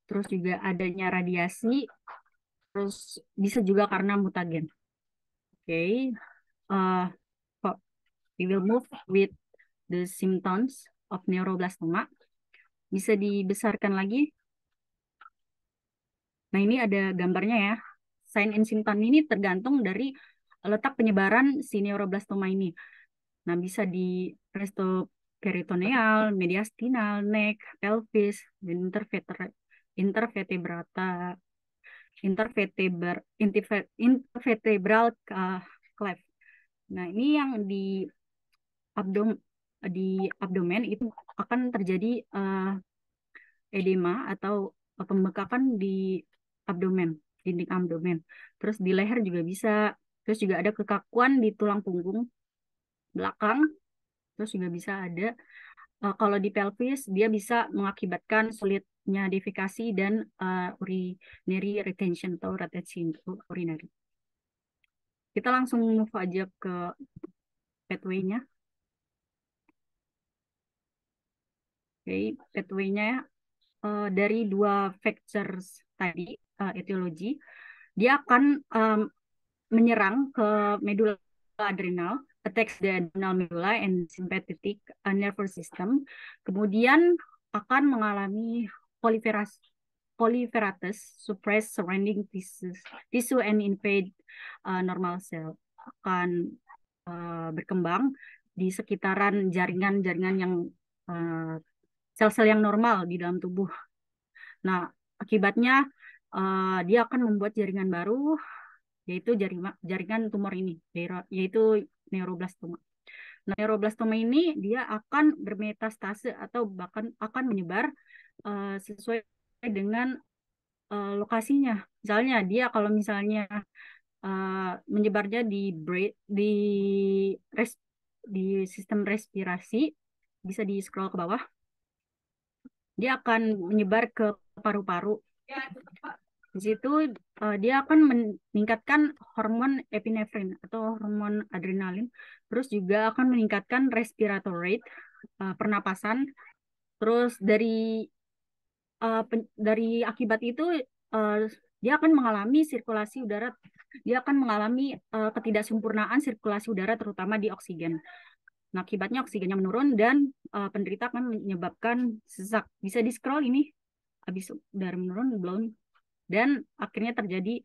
terus juga adanya radiasi, terus bisa juga karena mutagen. Oke, we will move with the symptoms of neuroblastoma. Bisa dibesarkan lagi. Nah, ini ada gambarnya ya. Sign and symptom ini tergantung dari letak penyebaran si neuroblastoma ini. Nah, bisa di restoperitoneal, mediastinal, neck, pelvis, dan intervertebral cleft. Nah, ini yang di abdomen itu akan terjadi edema atau pembekakan di abdomen, dinding abdomen. Terus di leher juga bisa. Terus juga ada kekakuan di tulang punggung belakang. Terus juga bisa ada kalau di pelvis dia bisa mengakibatkan sulitnya defekasi dan urinary retention atau retention urinary. Kita langsung move aja ke pathway-nya. Oke, pathway-nya dari 2 factors tadi, etiologi, dia akan menyerang ke medula adrenal, attacks the adrenal medulla and sympathetic nervous system, kemudian akan mengalami proliferatus, suppress surrounding tissue and invade normal cell, akan berkembang di sekitaran jaringan-jaringan yang sel-sel yang normal di dalam tubuh. Nah, akibatnya dia akan membuat jaringan baru, yaitu jaringan tumor ini, yaitu neuroblastoma. Nah, neuroblastoma ini dia akan bermetastase atau bahkan akan menyebar sesuai dengan lokasinya. Misalnya dia kalau misalnya menyebarnya di sistem respirasi, bisa di scroll ke bawah. Dia akan menyebar ke paru-paru. Di situ dia akan meningkatkan hormon epinefrin atau hormon adrenalin. Terus juga akan meningkatkan respiratory rate, pernapasan. Terus dari akibat itu dia akan mengalami sirkulasi udara. Dia akan mengalami ketidaksempurnaan sirkulasi udara terutama di oksigen. Nah, akibatnya oksigennya menurun dan penderita akan menyebabkan sesak. Bisa di scroll ini, habis udara menurun, blown, dan akhirnya terjadi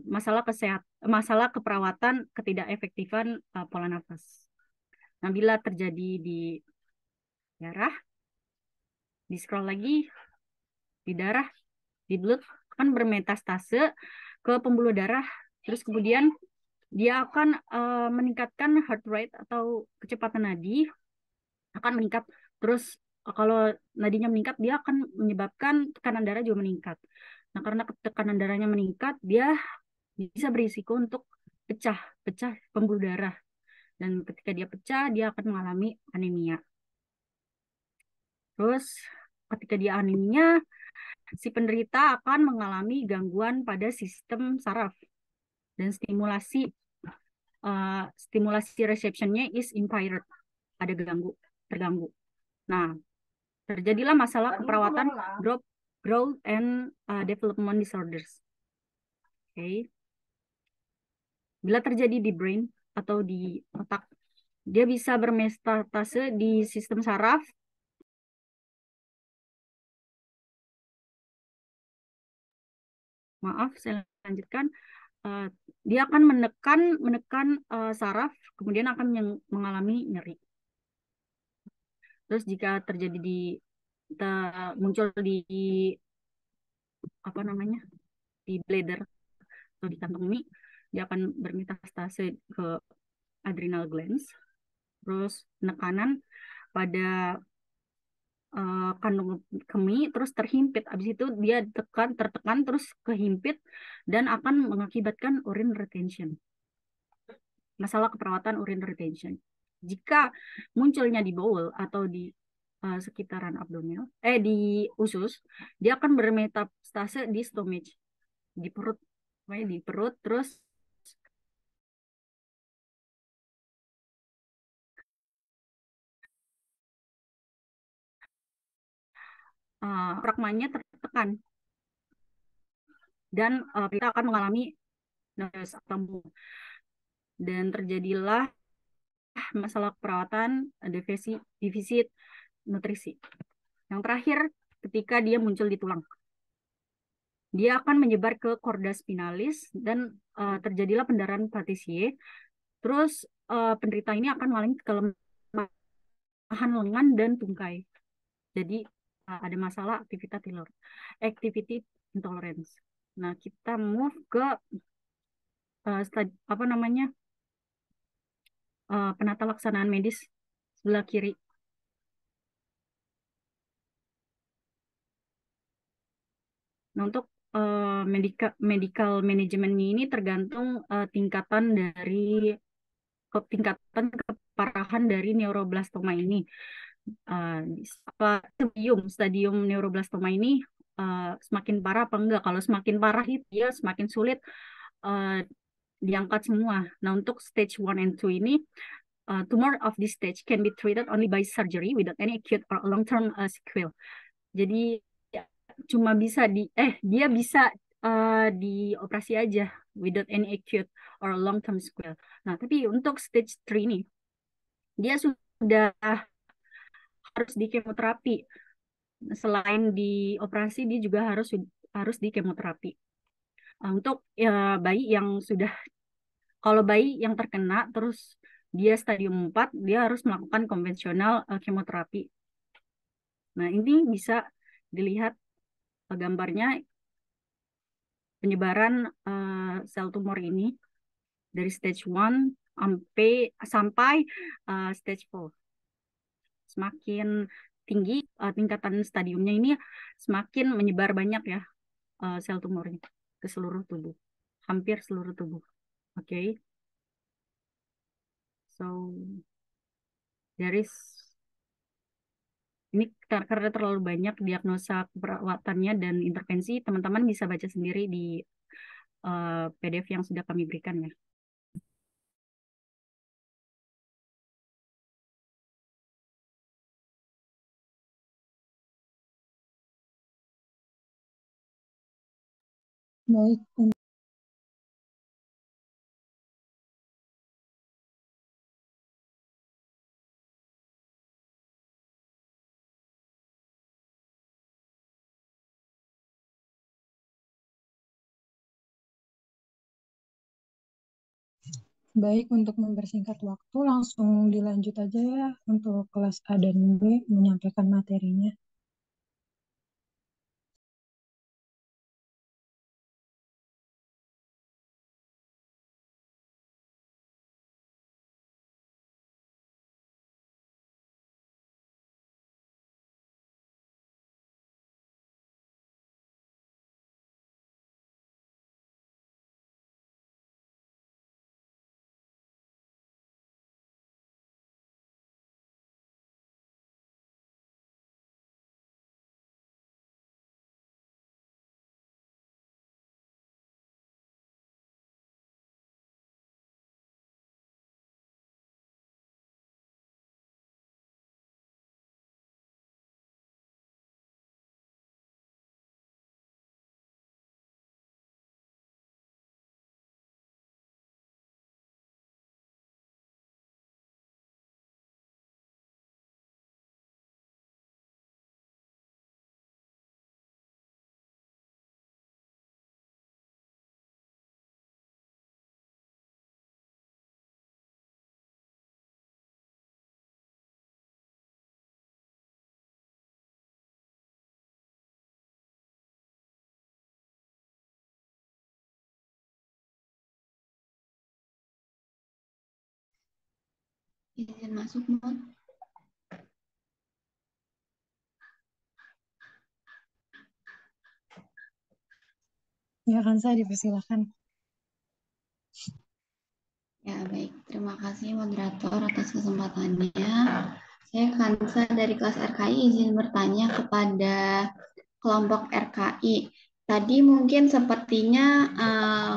masalah keperawatan ketidakefektifan pola nafas. Nah, bila terjadi di darah, di scroll lagi, di darah, di blood akan bermetastase ke pembuluh darah, terus kemudian dia akan meningkatkan heart rate atau kecepatan nadi akan meningkat. Terus kalau nadinya meningkat, dia akan menyebabkan tekanan darah juga meningkat. Nah, karena tekanan darahnya meningkat, dia bisa berisiko untuk pecah pembuluh darah. Dan ketika dia pecah, dia akan mengalami anemia. Terus ketika dia anemia, si penderita akan mengalami gangguan pada sistem saraf. Dan stimulasi receptionnya is impaired, ada terganggu. Nah, terjadilah masalah keperawatan growth and development disorders. Oke. Bila terjadi di brain atau di otak, Dia bisa bermetastase di sistem saraf, maaf saya lanjutkan. Dia akan menekan saraf, kemudian akan mengalami nyeri. Terus jika terjadi muncul di apa namanya, di bladder atau di kantong mie, dia akan bermetastase ke adrenal glands. Terus penekanan pada kandung kemih terus terhimpit. Habis itu dia tertekan terus kehimpit dan akan mengakibatkan urine retention. Masalah keperawatan urine retention. Jika munculnya di bowel atau di sekitaran abdominal, di usus, dia akan bermetastase di stomach, di perut, di perut, terus pragmanya tertekan dan kita akan mengalami atau dan terjadilah masalah perawatan defisit nutrisi. Yang terakhir, ketika dia muncul di tulang, dia akan menyebar ke korda spinalis dan terjadilah pendarahan Patissier. Terus penderita ini akan mengalami kelemahan lengan dan tungkai. Jadi ada masalah activity intolerance. Nah, kita move ke apa namanya, penata laksanaan medis sebelah kiri. Nah, untuk medical management ini tergantung tingkatan keparahan dari neuroblastoma ini. Stadium neuroblastoma ini semakin parah apa enggak? Kalau semakin parah itu dia semakin sulit diangkat semua. Nah, untuk stage 1 and 2 ini, tumor of this stage can be treated only by surgery without any acute or long-term sequel. Jadi cuma bisa dia bisa dioperasi aja without any acute or long-term sequel. Nah, tapi untuk stage 3 ini, dia sudah harus di kemoterapi. Selain dioperasi, dia juga harus di kemoterapi. Untuk bayi yang kalau bayi yang terkena terus dia stadium 4, dia harus melakukan konvensional kemoterapi. Nah, ini bisa dilihat gambarnya penyebaran sel tumor ini dari stage 1 sampai stage 4. Semakin tinggi tingkatan stadiumnya ini, semakin menyebar banyak ya sel tumornya ke seluruh tubuh, hampir seluruh tubuh. Oke. So ini karena terlalu banyak diagnosa perawatannya dan intervensi, teman-teman bisa baca sendiri di PDF yang sudah kami berikan ya. Baik, baik, untuk mempersingkat waktu, langsung dilanjut aja ya untuk kelas A dan B menyampaikan materinya. Izin masuk, Mod. Ya, Kansa dipersilakan. Ya, baik. Terima kasih moderator atas kesempatannya. Saya Kansa dari kelas RKI izin bertanya kepada kelompok RKI. Tadi mungkin sepertinya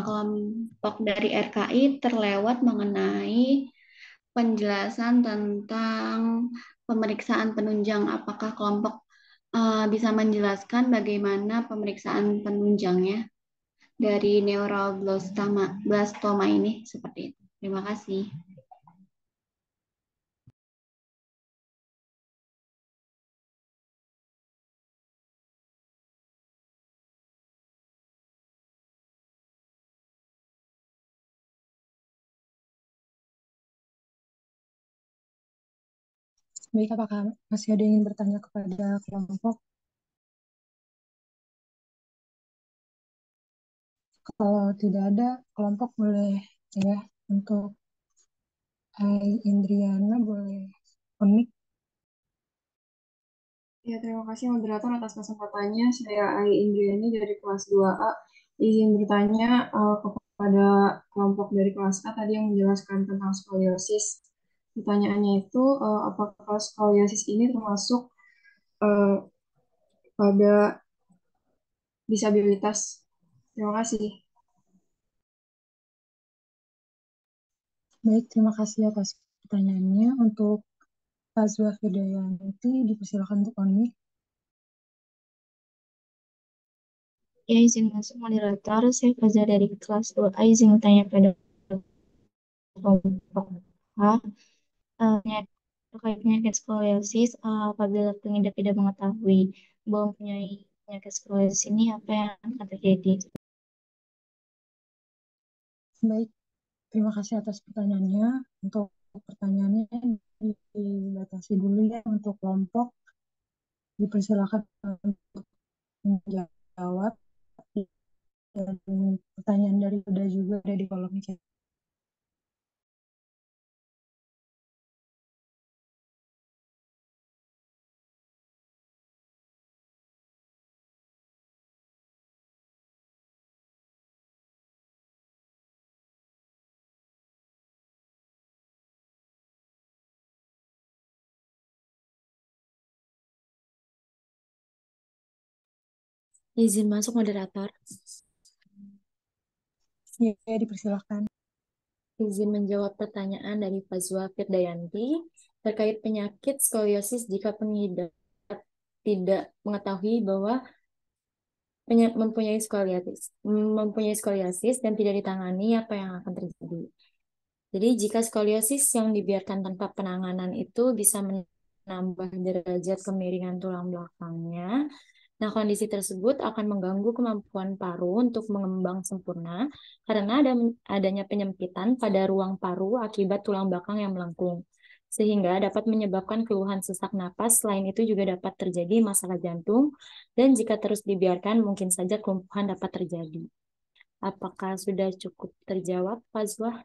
kelompok dari RKI terlewat mengenai penjelasan tentang pemeriksaan penunjang. Apakah kelompok bisa menjelaskan bagaimana pemeriksaan penunjangnya dari neuroblastoma ini seperti itu? Terima kasih. Baik, apakah masih ada yang ingin bertanya kepada kelompok? Kalau tidak ada, kelompok boleh ya untuk Indriana boleh unik. Ya, terima kasih moderator atas kesempatannya. Saya Ai Indriani dari kelas 2A. Izin bertanya kepada kelompok dari kelas A tadi yang menjelaskan tentang skoliosis. Pertanyaannya itu, apakah skoliosis ini termasuk eh, pada disabilitas? Terima kasih. Baik, terima kasih atas pertanyaannya. Untuk Fazwa Fidayanti, dipersilakan untuk unik. Ya, izin masuk moderator. Saya Faza dari kelas 2A. Izin bertanya pada kelompok A. Terkait penyakit skoliosis, apabila pengidap tidak mengetahui bahwa mempunyai penyakit skoliosis ini, apa yang akan terjadi? Baik, terima kasih atas pertanyaannya. Untuk pertanyaannya dibatasi dulu ya untuk kelompok. Dipersilakan untuk menjawab. Dan pertanyaan dari Uda juga ada di kolom chat. Izin masuk moderator. Ya, dipersilakan. Izin menjawab pertanyaan dari Fazwa Firdayanti terkait penyakit skoliosis jika pengidap tidak mengetahui bahwa mempunyai skoliosis dan tidak ditangani, apa yang akan terjadi. Jadi jika skoliosis yang dibiarkan tanpa penanganan itu bisa menambah derajat kemiringan tulang belakangnya. Nah, kondisi tersebut akan mengganggu kemampuan paru untuk mengembang sempurna karena adanya penyempitan pada ruang paru akibat tulang belakang yang melengkung, sehingga dapat menyebabkan keluhan sesak napas. Selain itu juga dapat terjadi masalah jantung, dan jika terus dibiarkan mungkin saja kelumpuhan dapat terjadi. Apakah sudah cukup terjawab, Fazwa?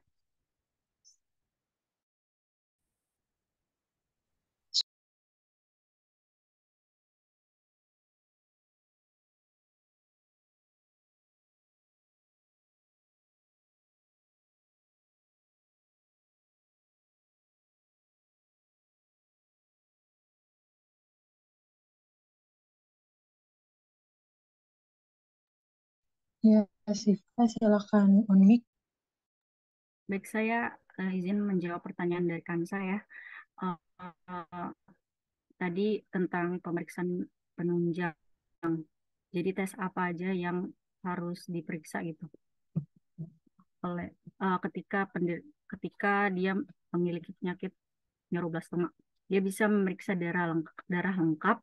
Ya, Siva, silakan unik. Baik, saya izin menjawab pertanyaan dari Kansa ya. Eh, Tadi tentang pemeriksaan penunjang. Jadi tes apa aja yang harus diperiksa gitu oleh ketika dia memiliki penyakit neuroblastoma. Dia bisa memeriksa darah lengkap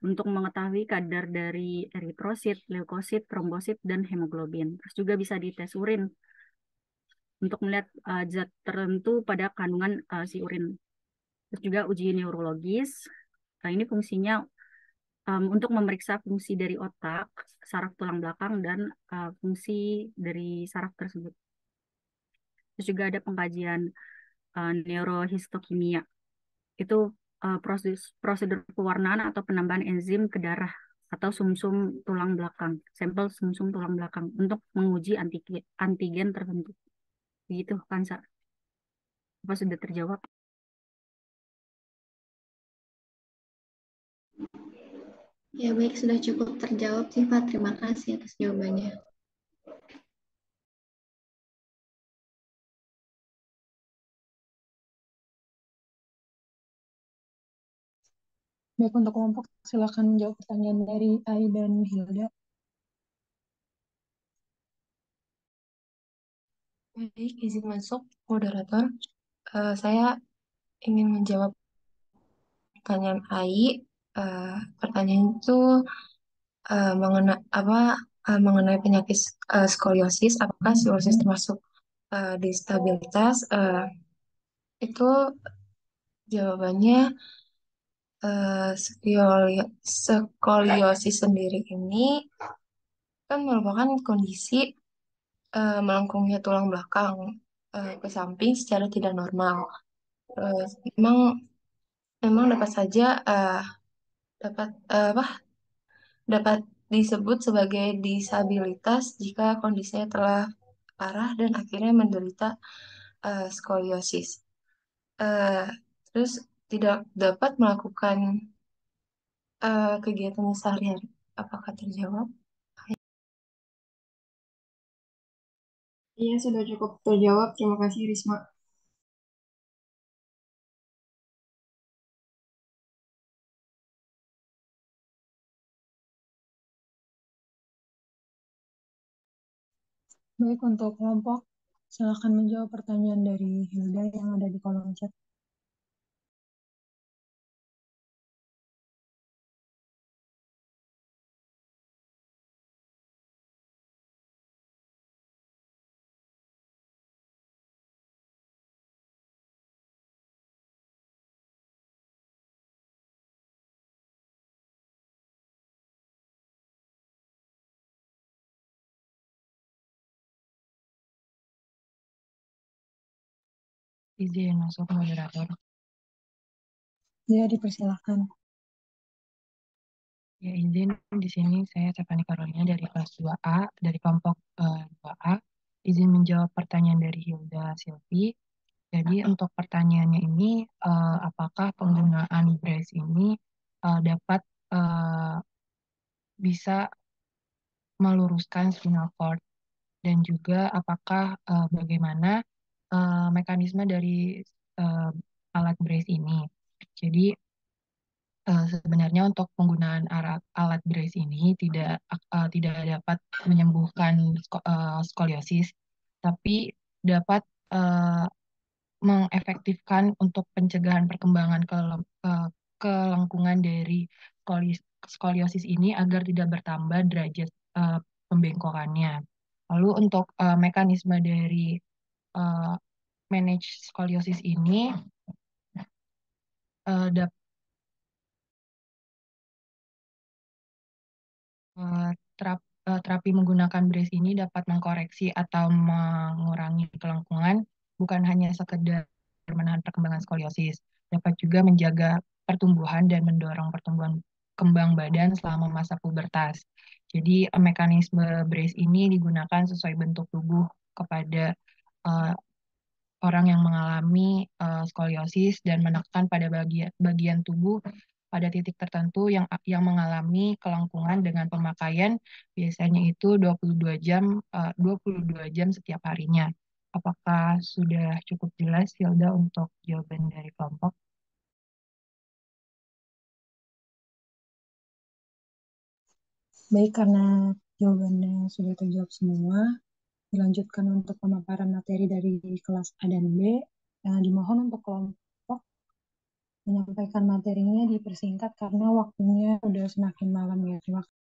untuk mengetahui kadar dari eritrosit, leukosit, trombosit, dan hemoglobin. Terus juga bisa dites urin untuk melihat zat tertentu pada kandungan si urin. Terus juga uji neurologis. Nah, ini fungsinya untuk memeriksa fungsi dari otak, saraf tulang belakang, dan fungsi dari saraf tersebut. Terus juga ada pengkajian neurohistokimia. Itu prosedur pewarnaan atau penambahan enzim ke darah atau sumsum tulang belakang, sampel sumsum tulang belakang untuk menguji antigen tertentu. Begitu, Kansa. Apa sudah terjawab? Ya baik, sudah cukup terjawab sih Pak. Terima kasih atas jawabannya. Baik, untuk kelompok silakan menjawab pertanyaan dari Ai dan Hilda. Baik, izin masuk, moderator. Saya ingin menjawab pertanyaan Ai. Pertanyaan itu mengenai penyakit skoliosis. Apakah skoliosis termasuk disabilitas? Itu jawabannya skoliosis sendiri ini kan merupakan kondisi melengkungnya tulang belakang ke samping secara tidak normal. Eh, memang memang dapat saja dapat dapat disebut sebagai disabilitas jika kondisinya telah parah dan akhirnya menderita skoliosis. Eh, terus tidak dapat melakukan kegiatan sehari-hari. Apakah terjawab? Iya, sudah cukup terjawab. Terima kasih, Risma. Baik, untuk kelompok silakan menjawab pertanyaan dari Hilda yang ada di kolom chat. Izin masuk, moderator. Ya, dipersilahkan. Ya, izin di sini saya Stefani Carolina dari kelas 2A, dari kelompok 2A. Izin menjawab pertanyaan dari Hilda Silvi. Jadi untuk pertanyaannya ini, apakah penggunaan brace ini dapat bisa meluruskan spinal cord, dan juga apakah bagaimana mekanisme dari uh, alat brace ini. Jadi sebenarnya untuk penggunaan alat brace ini tidak dapat menyembuhkan skoliosis, tapi dapat mengefektifkan untuk pencegahan perkembangan kelengkungan dari skoliosis ini agar tidak bertambah derajat pembengkokannya. Lalu untuk mekanisme dari uh, manage skoliosis ini dapat terapi menggunakan brace ini dapat mengkoreksi atau mengurangi kelengkungan, bukan hanya sekedar menahan perkembangan skoliosis, dapat juga menjaga pertumbuhan dan mendorong pertumbuhan kembang badan selama masa pubertas. Jadi mekanisme brace ini digunakan sesuai bentuk tubuh kepada uh, orang yang mengalami skoliosis dan menekan pada bagian tubuh pada titik tertentu yang mengalami kelengkungan dengan pemakaian biasanya itu 22 jam setiap harinya. Apakah sudah cukup jelas, Hilda, untuk jawaban dari kelompok? Baik, karena jawabannya sudah terjawab semua, dilanjutkan untuk pemaparan materi dari kelas A dan B. Dimohon untuk kelompok menyampaikan materinya dipersingkat karena waktunya udah semakin malam ya. Terima kasih.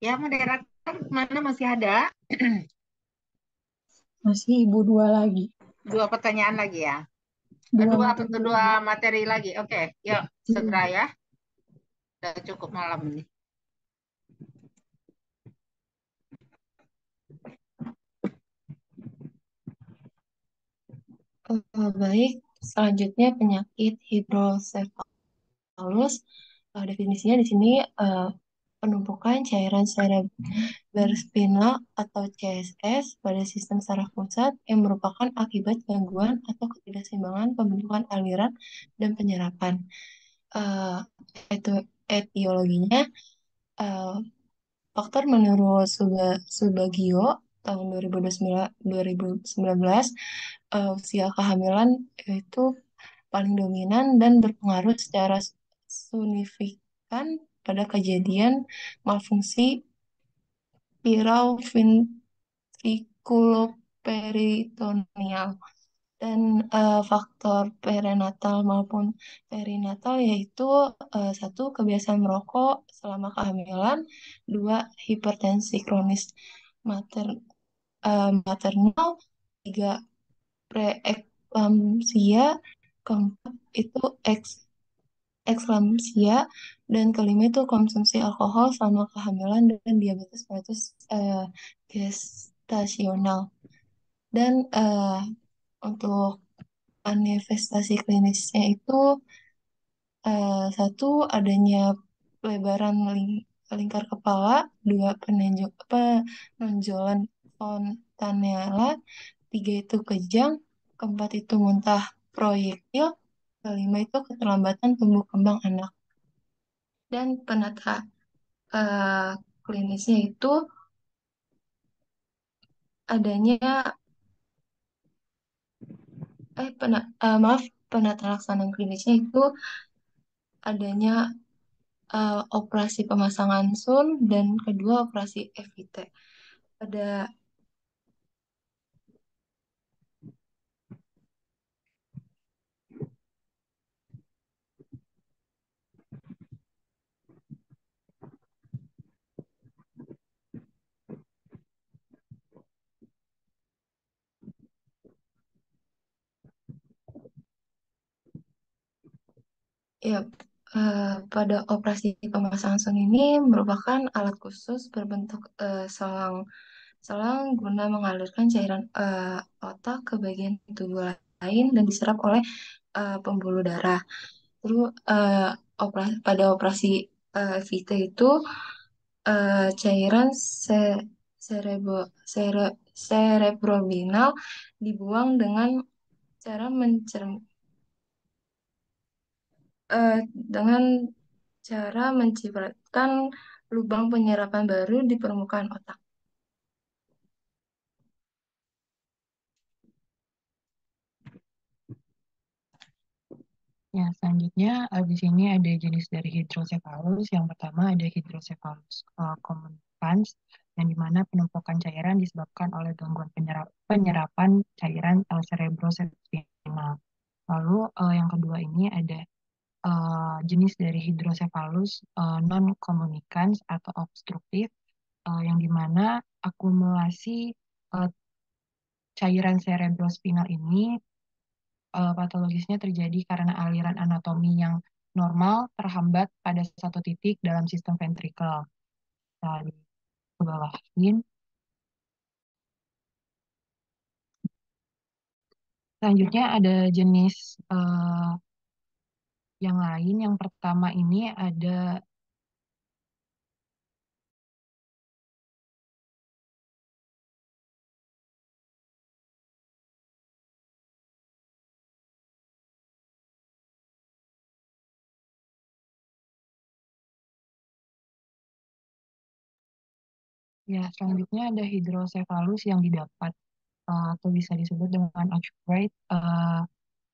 Ya, moderator, mana masih ada? Masih Ibu dua lagi. Dua pertanyaan lagi ya. Dua Dua, materi dua lagi. materi lagi. Oke, yuk segera Iya. ya. Udah cukup malam ini. Baik, selanjutnya penyakit hidrosefalus. Definisinya di sini penumpukan cairan cerebrospinal atau CSS pada sistem saraf pusat yang merupakan akibat gangguan atau ketidakseimbangan pembentukan aliran dan penyerapan. Eh, itu etiologinya eh, faktor menurut Subagio tahun 2019 usia kehamilan itu paling dominan dan berpengaruh secara signifikan pada kejadian malfungsi spiral ventriculoperitoneal dan faktor prenatal maupun perinatal yaitu satu kebiasaan merokok selama kehamilan, dua hipertensi kronis maternal, tiga preeklamsia, keempat itu ekslampsia, dan kelima itu konsumsi alkohol selama kehamilan dan diabetes mellitus gestasional. Dan untuk manifestasi klinisnya itu satu adanya pelebaran lingkar kepala, dua penonjolan fontanella, tiga itu kejang, keempat itu muntah proyektil, kelima itu keterlambatan tumbuh kembang anak. Dan penata klinisnya itu adanya penata laksanaan klinisnya itu adanya operasi pemasangan sun dan kedua operasi FIT. Pada ya, pada operasi pemasangan sun ini merupakan alat khusus berbentuk selang guna mengalirkan cairan otak ke bagian tubuh lain dan diserap oleh pembuluh darah. Terus pada operasi VT itu cairan cerebrospinal dibuang cara dengan cara mencipratkan lubang penyerapan baru di permukaan otak. Ya, selanjutnya di sini ada jenis dari hidrosefalus. Yang pertama ada hidrosefalus communicans, yang dimana penumpukan cairan disebabkan oleh gangguan penyerapan cairan cerebrospinal. Lalu yang kedua ini ada jenis dari hidrosefalus non-communicans atau obstruktif, yang dimana akumulasi cairan cerebrospinal ini patologisnya terjadi karena aliran anatomi yang normal terhambat pada satu titik dalam sistem ventrikel. Nah, ke bawahin. Selanjutnya ada jenis yang lain. Yang pertama ini ada selanjutnya ada hidrosefalus yang didapat atau bisa disebut dengan acute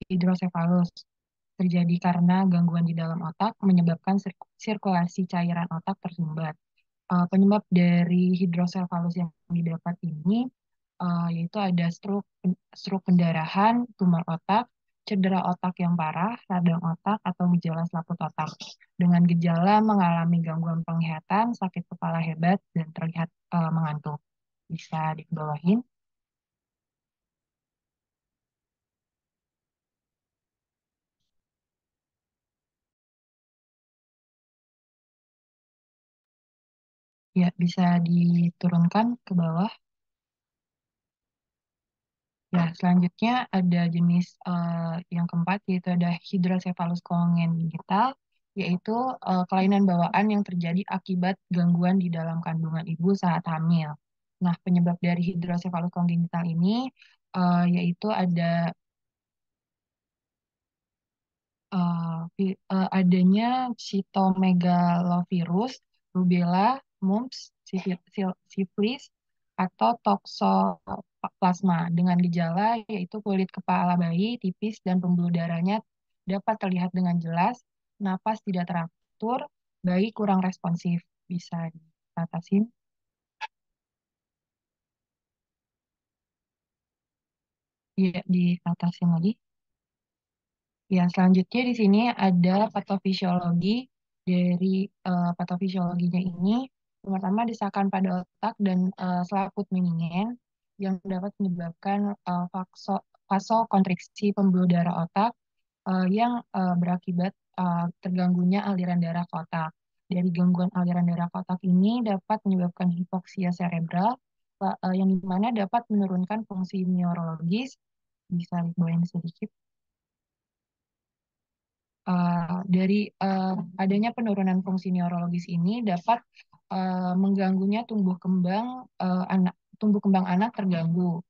hidrosefalus. Terjadi karena gangguan di dalam otak menyebabkan sirkulasi cairan otak tersumbat. Penyebab dari hidrosefalus yang didapat ini yaitu ada stroke pendarahan, tumor otak, cedera otak yang parah, radang otak, atau gejala selaput otak. Dengan gejala mengalami gangguan penglihatan, sakit kepala hebat, dan terlihat mengantuk. Bisa dibawahin. Ya, bisa diturunkan ke bawah. Ya, selanjutnya ada jenis yang keempat, yaitu ada hidrocephalus congenital, yaitu kelainan bawaan yang terjadi akibat gangguan di dalam kandungan ibu saat hamil. Nah, penyebab dari hidrocephalus congenital ini yaitu adanya cytomegalovirus, rubella, mumps, sifilis, atau toksoplasma dengan gejala yaitu kulit kepala bayi tipis dan pembuluh darahnya dapat terlihat dengan jelas, napas tidak teratur, bayi kurang responsif. Bisa diatasin. Iya, diatasin lagi. Ya, selanjutnya di sini ada patofisiologi. Dari patofisiologinya ini, pertama desakan pada otak dan selaput meningen yang dapat menyebabkan vasokonstriksi pembuluh darah otak yang berakibat terganggunya aliran darah ke otak. Dari gangguan aliran darah ke otak ini dapat menyebabkan hipoksia cerebral yang dimana dapat menurunkan fungsi neurologis. Bisa dibawain sedikit. Dari adanya penurunan fungsi neurologis ini dapat mengganggunya tumbuh kembang anak terganggu.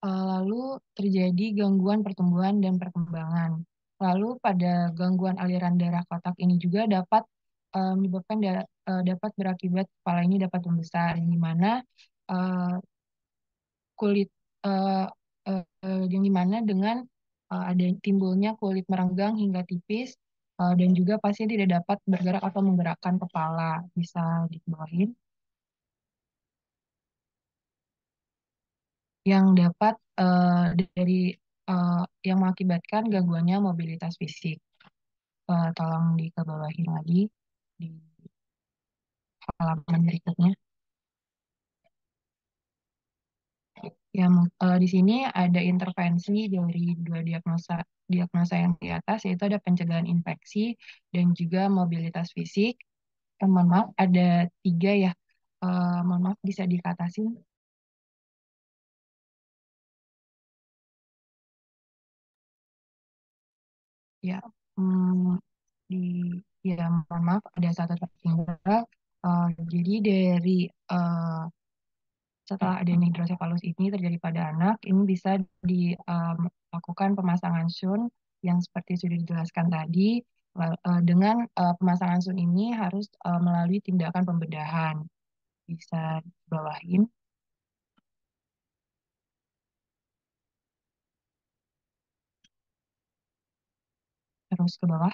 Lalu terjadi gangguan pertumbuhan dan perkembangan. Lalu pada gangguan aliran darah ke otak ini juga dapat menyebabkan dapat berakibat kepala ini dapat membesar, di mana kulit yang dimana dengan ada timbulnya kulit merenggang hingga tipis dan juga pasien tidak dapat bergerak atau menggerakkan kepala. Bisa dibawahin. Yang dapat yang mengakibatkan gangguannya mobilitas fisik. Tolong dikebawahin lagi di halaman berikutnya. Di sini ada intervensi dari dua diagnosa yang di atas, yaitu ada pencegahan infeksi dan juga mobilitas fisik. Mohon maaf, ada 3 ya. Mohon maaf, bisa dikatasin. Ya, mohon maaf, ada satu tertinggal. Jadi dari setelah adanya hidrocephalus ini terjadi pada anak, ini bisa dilakukan pemasangan sun yang seperti sudah dijelaskan tadi. Dengan pemasangan sun ini harus melalui tindakan pembedahan. Bisa dibawahin. Terus ke bawah.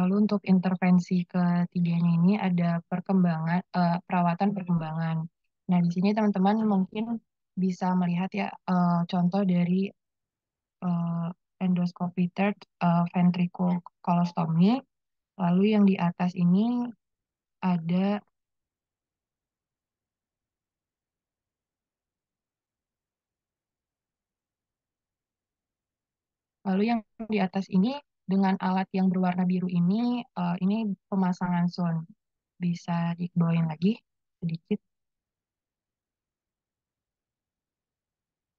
Lalu untuk intervensi ketiganya ini ada perawatan perkembangan. Nah, di sini teman-teman mungkin bisa melihat ya contoh dari endoscopy third ventricle colostomy. Lalu yang di atas ini ada di atas ini dengan alat yang berwarna biru ini pemasangan sun. Bisa dibawain lagi sedikit.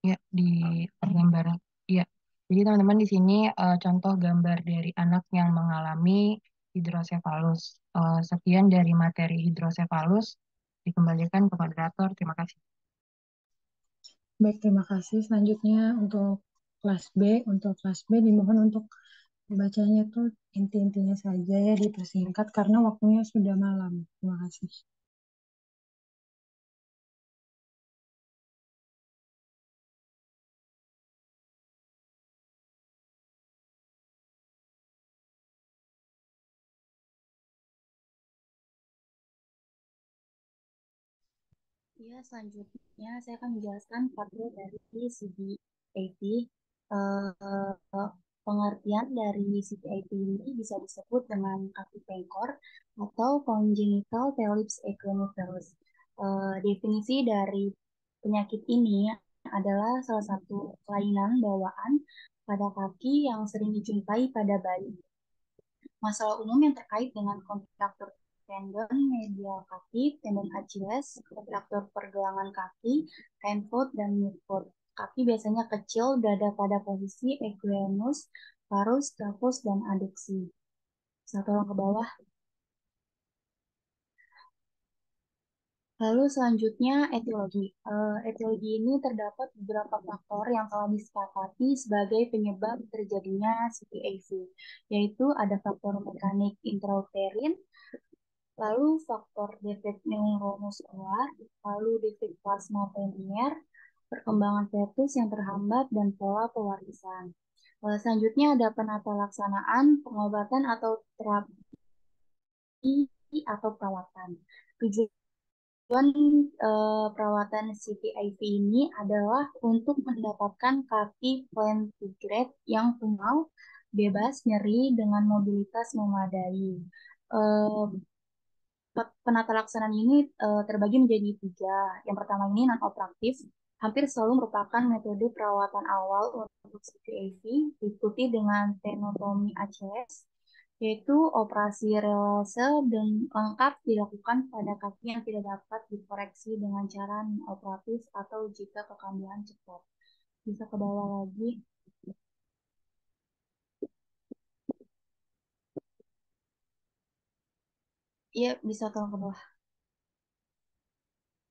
Ya, di gambar. Ya, jadi teman-teman di sini contoh gambar dari anak yang mengalami hidrocephalus. Sekian dari materi hidrocephalus. Dikembalikan ke moderator. Terima kasih. Baik, terima kasih. Selanjutnya untuk kelas B. Untuk kelas B dimohon untuk bacanya tuh inti-intinya saja ya, dipersingkat karena waktunya sudah malam. Terima kasih. Ya, selanjutnya saya akan menjelaskan part dari CDAP. Pengertian dari CDAP ini bisa disebut dengan kaki pengkor atau congenital talus equinovarus. Definisi dari penyakit ini adalah salah satu kelainan bawaan pada kaki yang sering dijumpai pada bayi. Masalah umum yang terkait dengan kontraktur tendon medial kaki, tendon Achilles, kontraktur pergelangan kaki, hindfoot, dan midfoot. Kaki biasanya kecil, dada pada posisi equinus, varus, scapus, dan aduksi. Bisa tolong ke bawah. Lalu selanjutnya etiologi. Etiologi ini terdapat beberapa faktor yang telah disepakati sebagai penyebab terjadinya CPAV, yaitu ada faktor mekanik intrauterin, lalu faktor defek neuromuskular, lalu defek plasma premier, perkembangan fetus yang terhambat, dan pola pewarisan. Selanjutnya ada penata laksanaan, pengobatan atau terapi atau perawatan. Tujuan perawatan CPIV ini adalah untuk mendapatkan kaki plantigrade yang tunggal, bebas nyeri dengan mobilitas memadai. Penata laksanaan ini terbagi menjadi 3. Yang pertama ini non-operatif, hampir selalu merupakan metode perawatan awal untuk CPIV, diikuti dengan tenotomi Achilles, yaitu operasi relase dan lengkap dilakukan pada kaki yang tidak dapat dikoreksi dengan cara non-operatif atau jika kekambuhan cepat. Bisa ke bawah lagi. Iya, bisa tolong ke bawah.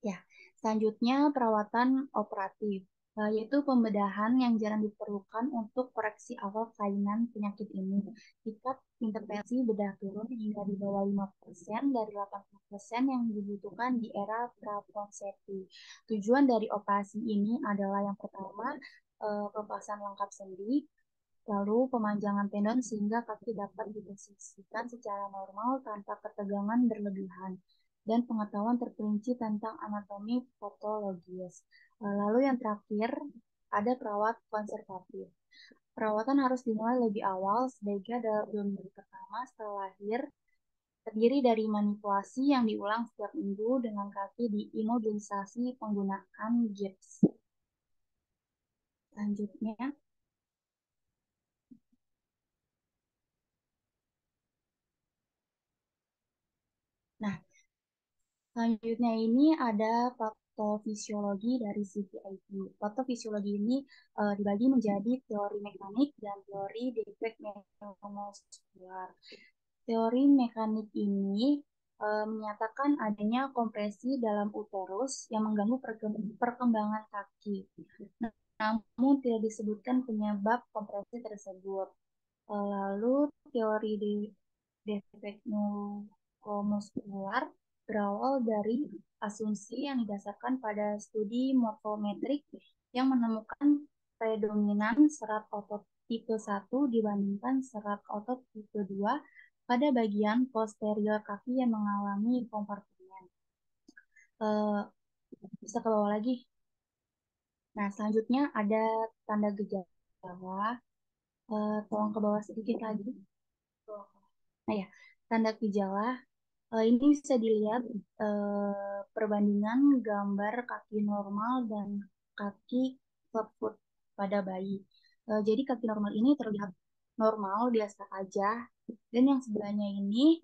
Ya, selanjutnya perawatan operatif, yaitu pembedahan yang jarang diperlukan untuk koreksi awal kelainan penyakit ini. Tingkat intervensi bedah turun hingga di bawah 5% dari 80% yang dibutuhkan di era pra-Ponseti. Tujuan dari operasi ini adalah yang pertama, pelepasan lengkap sendi, lalu pemanjangan tendon sehingga kaki dapat diposisikan secara normal tanpa ketegangan berlebihan, dan pengetahuan terperinci tentang anatomi patologis. Lalu yang terakhir, ada perawat konservatif. Perawatan harus dimulai lebih awal, sebaiknya dalam 2 minggu pertama setelah lahir, terdiri dari manipulasi yang diulang setiap minggu dengan kaki diimobilisasi penggunaan gips. Selanjutnya, nah, selanjutnya ini ada patofisiologi dari CPIV. Patofisiologi ini dibagi menjadi teori mekanik dan teori defek neuromuskular. Teori mekanik ini menyatakan adanya kompresi dalam uterus yang mengganggu perkembangan kaki. Namun tidak disebutkan penyebab kompresi tersebut. Lalu teori defek neuromuskular berawal dari asumsi yang didasarkan pada studi morfometrik yang menemukan predominan serat otot tipe 1 dibandingkan serat otot tipe 2 pada bagian posterior kaki yang mengalami kompartemen. Bisa ke bawah lagi. Nah, selanjutnya ada tanda gejala. Tolong ke bawah sedikit lagi. Nah ya, tanda gejala ini bisa dilihat perbandingan gambar kaki normal dan kaki clubfoot pada bayi. Jadi kaki normal ini terlihat normal, biasa aja. Dan yang sebelahnya ini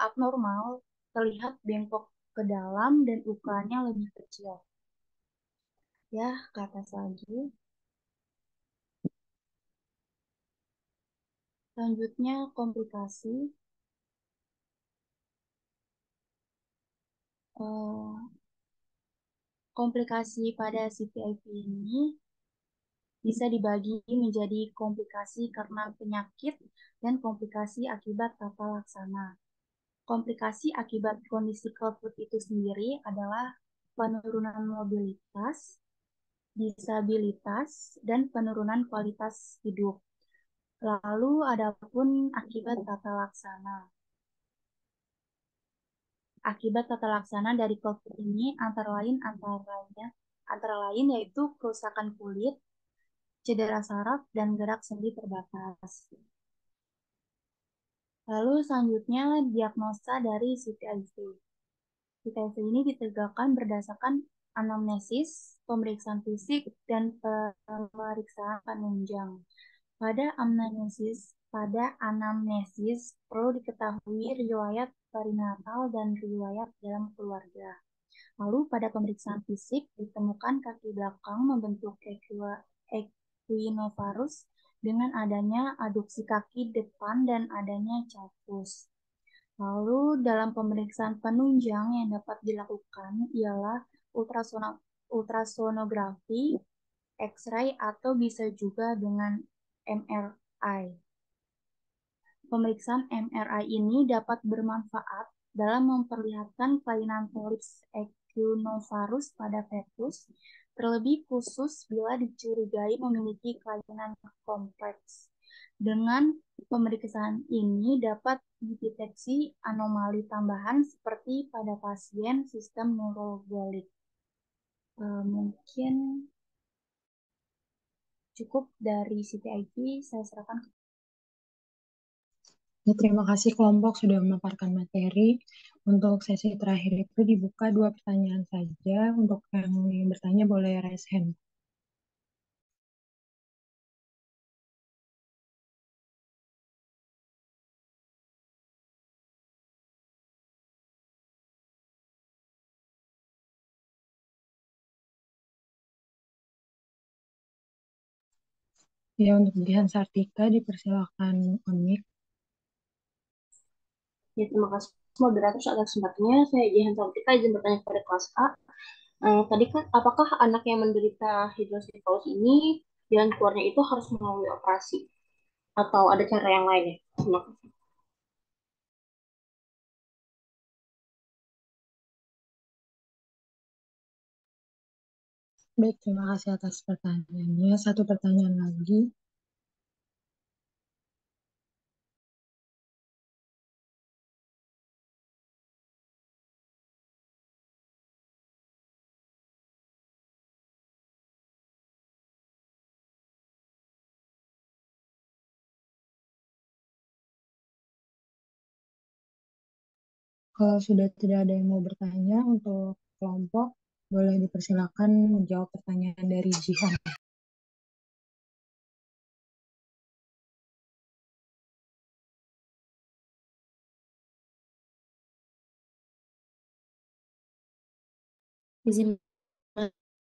abnormal, terlihat bengkok ke dalam dan ukurannya lebih kecil. Ya, ke atas lagi. Selanjutnya komplikasi. Komplikasi pada CPIV ini bisa dibagi menjadi komplikasi karena penyakit dan komplikasi akibat tata laksana. Komplikasi akibat kondisi clubfoot itu sendiri adalah penurunan mobilitas, disabilitas, dan penurunan kualitas hidup. Lalu adapun akibat tata laksana. Akibat tata laksana dari clubfoot ini antara lain yaitu kerusakan kulit, cedera saraf, dan gerak sendi terbatas. Lalu selanjutnya diagnosa dari CPIV. CPIV ini ditegakkan berdasarkan anamnesis, pemeriksaan fisik, dan pemeriksaan penunjang. Pada anamnesis Pada anamnesis, perlu diketahui riwayat perinatal dan riwayat dalam keluarga. Lalu pada pemeriksaan fisik ditemukan kaki belakang membentuk equinovarus dengan adanya aduksi kaki depan dan adanya calvus. Lalu dalam pemeriksaan penunjang yang dapat dilakukan ialah ultrasonografi, X-ray atau bisa juga dengan MRI. Pemeriksaan MRI ini dapat bermanfaat dalam memperlihatkan kelainan polips equinovarus pada fetus, terlebih khusus bila dicurigai memiliki kelainan kompleks. Dengan pemeriksaan ini dapat dideteksi anomali tambahan seperti pada pasien sistem neurobolik. Mungkin cukup dari CTIP, saya serahkan ke Terima kasih kelompok sudah memaparkan materi. Untuk sesi terakhir itu dibuka 2 pertanyaan saja. Untuk yang ingin bertanya boleh raise hand. Ya, untuk Jihan Sartika dipersilakan on-mic. Ya, terima kasih moderator atas kesempatannya. Saya Jihan Sartika, izin bertanya kepada kelas A. Tadi kan, apakah anak yang menderita hidrosefalus ini jalan keluarnya itu harus melalui operasi? Atau ada cara yang lain ya? Terima kasih. Baik, terima kasih atas pertanyaannya. Satu pertanyaan lagi. Kalau sudah tidak ada yang mau bertanya untuk kelompok, boleh dipersilakan menjawab pertanyaan dari Jihan. Izin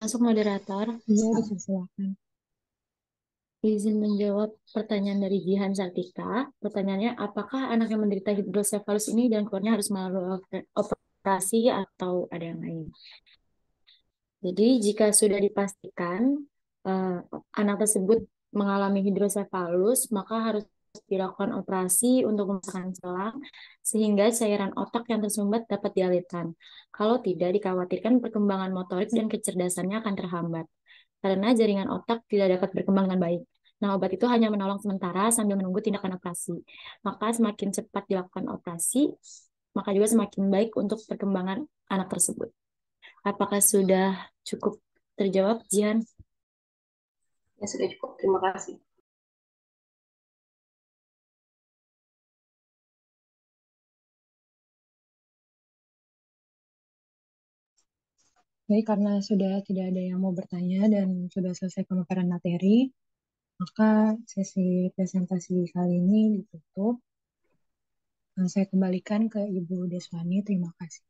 masuk moderator. Iya, dipersilakan. Izin menjawab pertanyaan dari Jihan Sartika. Pertanyaannya, apakah anak yang menderita hidrosefalus ini dan keluarnya harus melalui operasi atau ada yang lain? Jadi, jika sudah dipastikan anak tersebut mengalami hidrosefalus, maka harus dilakukan operasi untuk memasukkan selang sehingga cairan otak yang tersumbat dapat dialirkan. Kalau tidak, dikhawatirkan perkembangan motorik dan kecerdasannya akan terhambat karena jaringan otak tidak dapat berkembang dengan baik. Nah, obat itu hanya menolong sementara sambil menunggu tindakan operasi. Maka semakin cepat dilakukan operasi, maka juga semakin baik untuk perkembangan anak tersebut. Apakah sudah cukup terjawab, Jihan? Ya, sudah cukup. Terima kasih. Baik, karena sudah tidak ada yang mau bertanya dan sudah selesai pemaparan materi, maka sesi presentasi kali ini ditutup. Saya kembalikan ke Ibu Deswani. Terima kasih.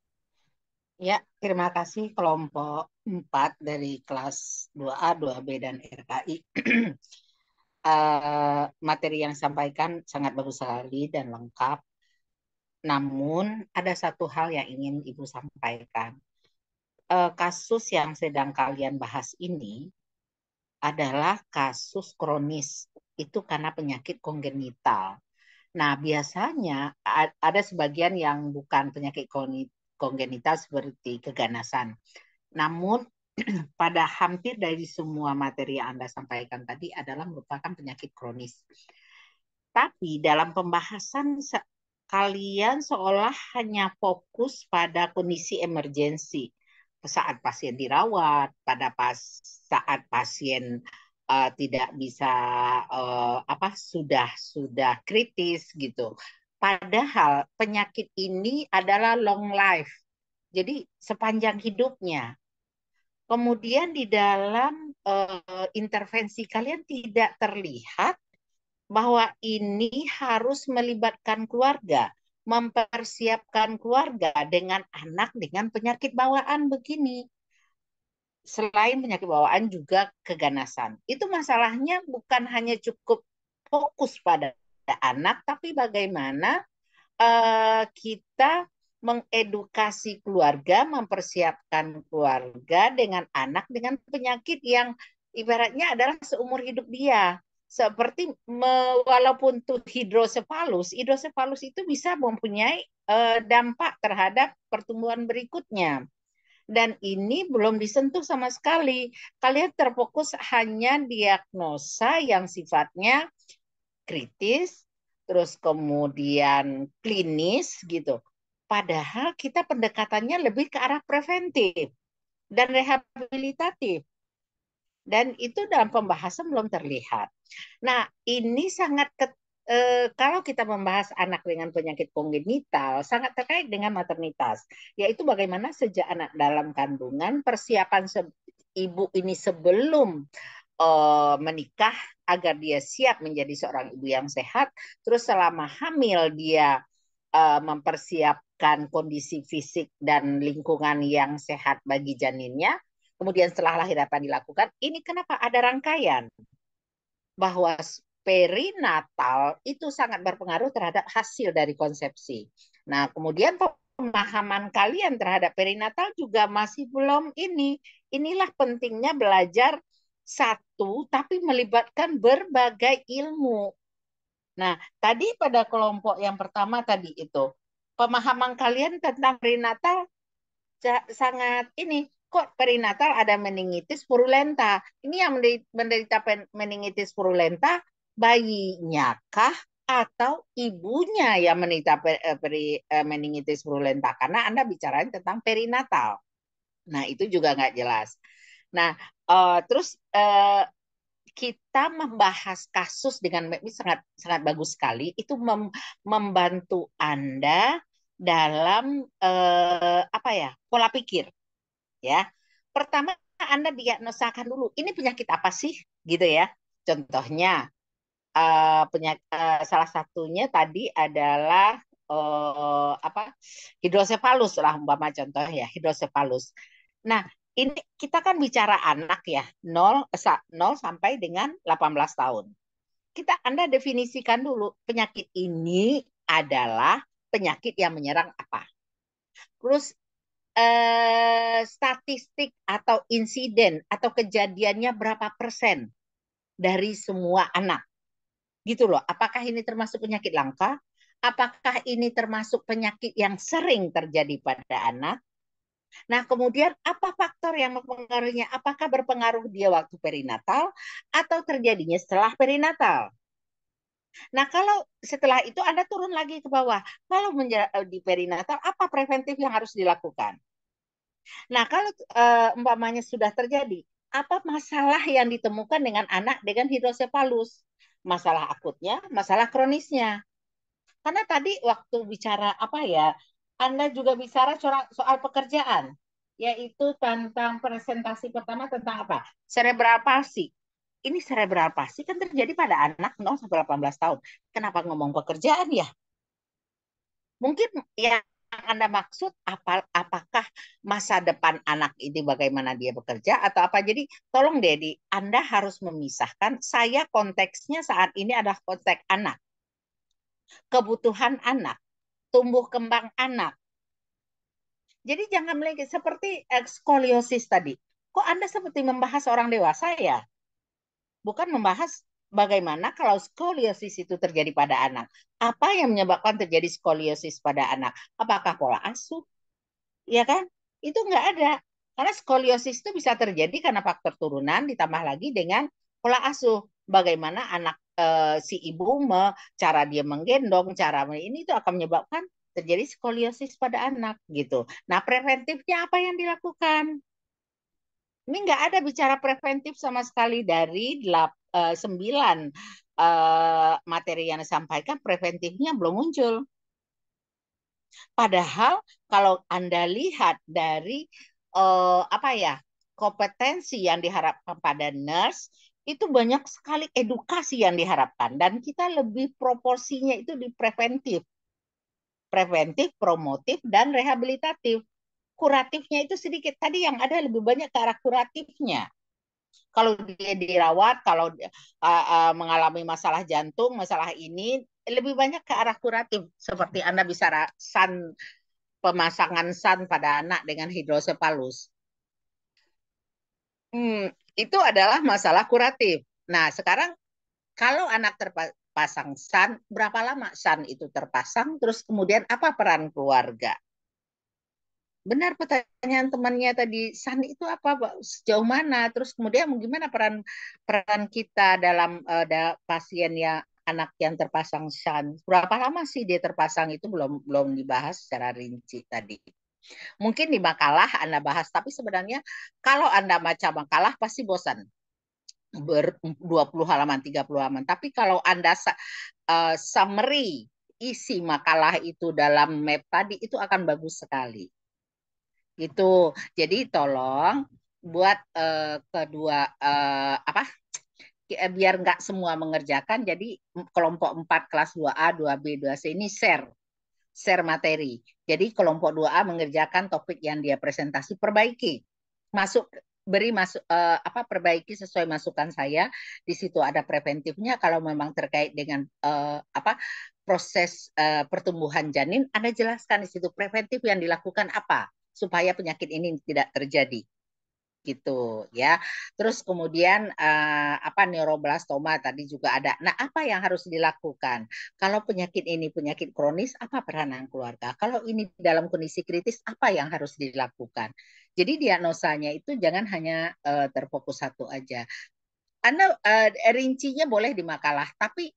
Ya, terima kasih kelompok 4 dari kelas 2A, 2B, dan RKI. Materi yang disampaikan sangat bagus sekali dan lengkap. Namun, ada satu hal yang ingin Ibu sampaikan. Kasus yang sedang kalian bahas ini adalah kasus kronis. Itu karena penyakit kongenital. Nah, biasanya ada sebagian yang bukan penyakit kongenital seperti keganasan. Namun, pada hampir dari semua materi yang Anda sampaikan tadi adalah merupakan penyakit kronis. Tapi dalam pembahasan kalian seolah hanya fokus pada kondisi emergensi. Saat pasien dirawat, pada saat pasien tidak bisa sudah kritis gitu. Padahal penyakit ini adalah long life. Jadi sepanjang hidupnya. Kemudian di dalam intervensi kalian tidak terlihat bahwa ini harus melibatkan keluarga, mempersiapkan keluarga dengan anak dengan penyakit bawaan begini. Selain penyakit bawaan juga keganasan. Itu masalahnya bukan hanya cukup fokus pada anak, tapi bagaimana kita mengedukasi keluarga, mempersiapkan keluarga dengan anak dengan penyakit yang ibaratnya adalah seumur hidup dia. Seperti walaupun tuh hidrosefalus itu bisa mempunyai dampak terhadap pertumbuhan berikutnya. Dan ini belum disentuh sama sekali. Kalian terfokus hanya diagnosa yang sifatnya kritis, terus kemudian klinis gitu. Padahal kita pendekatannya lebih ke arah preventif dan rehabilitatif. Dan itu dalam pembahasan belum terlihat. Nah, ini sangat kalau kita membahas anak dengan penyakit kongenital, sangat terkait dengan maternitas, yaitu bagaimana sejak anak dalam kandungan, persiapan ibu ini sebelum menikah agar dia siap menjadi seorang ibu yang sehat, terus selama hamil dia mempersiapkan kondisi fisik dan lingkungan yang sehat bagi janinnya, kemudian setelah lahir apa dilakukan, ini kenapa ada rangkaian bahwa perinatal itu sangat berpengaruh terhadap hasil dari konsepsi. Nah, kemudian pemahaman kalian terhadap perinatal juga masih belum ini. Inilah pentingnya belajar satu, tapi melibatkan berbagai ilmu. Nah, tadi pada kelompok yang pertama tadi itu, pemahaman kalian tentang perinatal sangat ini. Kok perinatal ada meningitis purulenta? Ini yang menderita meningitis purulenta bayinya kah atau ibunya yang menderita meningitis purulenta? Karena Anda bicara tentang perinatal. Nah, itu juga nggak jelas. Nah, terus kita membahas kasus dengan ini sangat sangat bagus sekali. Itu membantu Anda dalam apa ya, pola pikir. Ya, pertama Anda diagnosakan dulu ini penyakit apa sih, gitu ya. Contohnya salah satunya tadi adalah apa, hidrosefalus lah umpama contoh ya, hidrosefalus. Nah, ini kita kan bicara anak ya, 0 sampai dengan 18 tahun. Anda definisikan dulu penyakit ini adalah penyakit yang menyerang apa. Terus statistik atau insiden atau kejadiannya berapa persen dari semua anak. Gitu loh. Apakah ini termasuk penyakit langka? Apakah ini termasuk penyakit yang sering terjadi pada anak? Nah, kemudian apa faktor yang mempengaruhinya? Apakah berpengaruh dia waktu perinatal atau terjadinya setelah perinatal? Nah, kalau setelah itu Anda turun lagi ke bawah. Kalau di perinatal, apa preventif yang harus dilakukan? Nah, kalau umpamanya sudah terjadi, apa masalah yang ditemukan dengan anak dengan hidrosefalus? Masalah akutnya, masalah kronisnya. Karena tadi waktu bicara apa ya, Anda juga bicara soal pekerjaan, yaitu tentang presentasi pertama tentang apa? Cerebral palsy. Ini cerebral palsy kan terjadi pada anak 0 sampai 18 tahun. Kenapa ngomong pekerjaan ya? Mungkin yang Anda maksud apakah masa depan anak ini bagaimana dia bekerja atau apa. Jadi tolong Dedi, Anda harus memisahkan. Saya konteksnya saat ini adalah konteks anak. Kebutuhan anak, tumbuh kembang anak. Jadi jangan lagi seperti skoliosis tadi. Kok Anda seperti membahas orang dewasa ya? Bukan membahas bagaimana kalau skoliosis itu terjadi pada anak. Apa yang menyebabkan terjadi skoliosis pada anak? Apakah pola asuh? Ya kan? Itu nggak ada. Karena skoliosis itu bisa terjadi karena faktor turunan ditambah lagi dengan pola asuh. Bagaimana anak si ibu cara dia menggendong, cara ini itu akan menyebabkan terjadi skoliosis pada anak gitu. Nah, preventifnya apa yang dilakukan? Ini nggak ada bicara preventif sama sekali dari 9 materi yang disampaikan, preventifnya belum muncul. Padahal kalau Anda lihat dari apa ya, kompetensi yang diharapkan pada nurse itu banyak sekali edukasi yang diharapkan dan kita lebih proporsinya itu di preventif, promotif dan rehabilitatif. Kuratifnya itu sedikit, tadi yang ada lebih banyak ke arah kuratifnya. Kalau dia dirawat, kalau mengalami masalah jantung, masalah ini lebih banyak ke arah kuratif, seperti Anda bisa pemasangan SAN pada anak dengan hidrosefalus. Itu adalah masalah kuratif. Nah, sekarang kalau anak terpasang SAN, berapa lama SAN itu terpasang? Terus kemudian apa peran keluarga? Benar pertanyaan temannya tadi, SAN itu apa, sejauh mana? Terus kemudian gimana peran kita dalam pasien yang anak yang terpasang SAN? Berapa lama sih dia terpasang, itu belum dibahas secara rinci tadi. Mungkin di makalah Anda bahas, tapi sebenarnya kalau Anda baca makalah pasti bosan. 20 halaman, 30 halaman. Tapi kalau Anda summary isi makalah itu dalam map tadi, itu akan bagus sekali. Gitu. Jadi tolong buat kedua biar nggak semua mengerjakan, jadi kelompok 4 kelas 2A, 2B, 2C ini share materi. Jadi kelompok 2A mengerjakan topik yang dia presentasi, perbaiki. Perbaiki sesuai masukan saya. Di situ ada preventifnya kalau memang terkait dengan proses pertumbuhan janin, Anda jelaskan di situ preventif yang dilakukan apa supaya penyakit ini tidak terjadi. Gitu ya. Terus kemudian neuroblastoma tadi juga ada. Nah, apa yang harus dilakukan? Kalau penyakit ini penyakit kronis, apa peranan keluarga? Kalau ini dalam kondisi kritis, apa yang harus dilakukan? Jadi diagnosanya itu jangan hanya terfokus satu aja. Anda rincinya boleh di makalah, tapi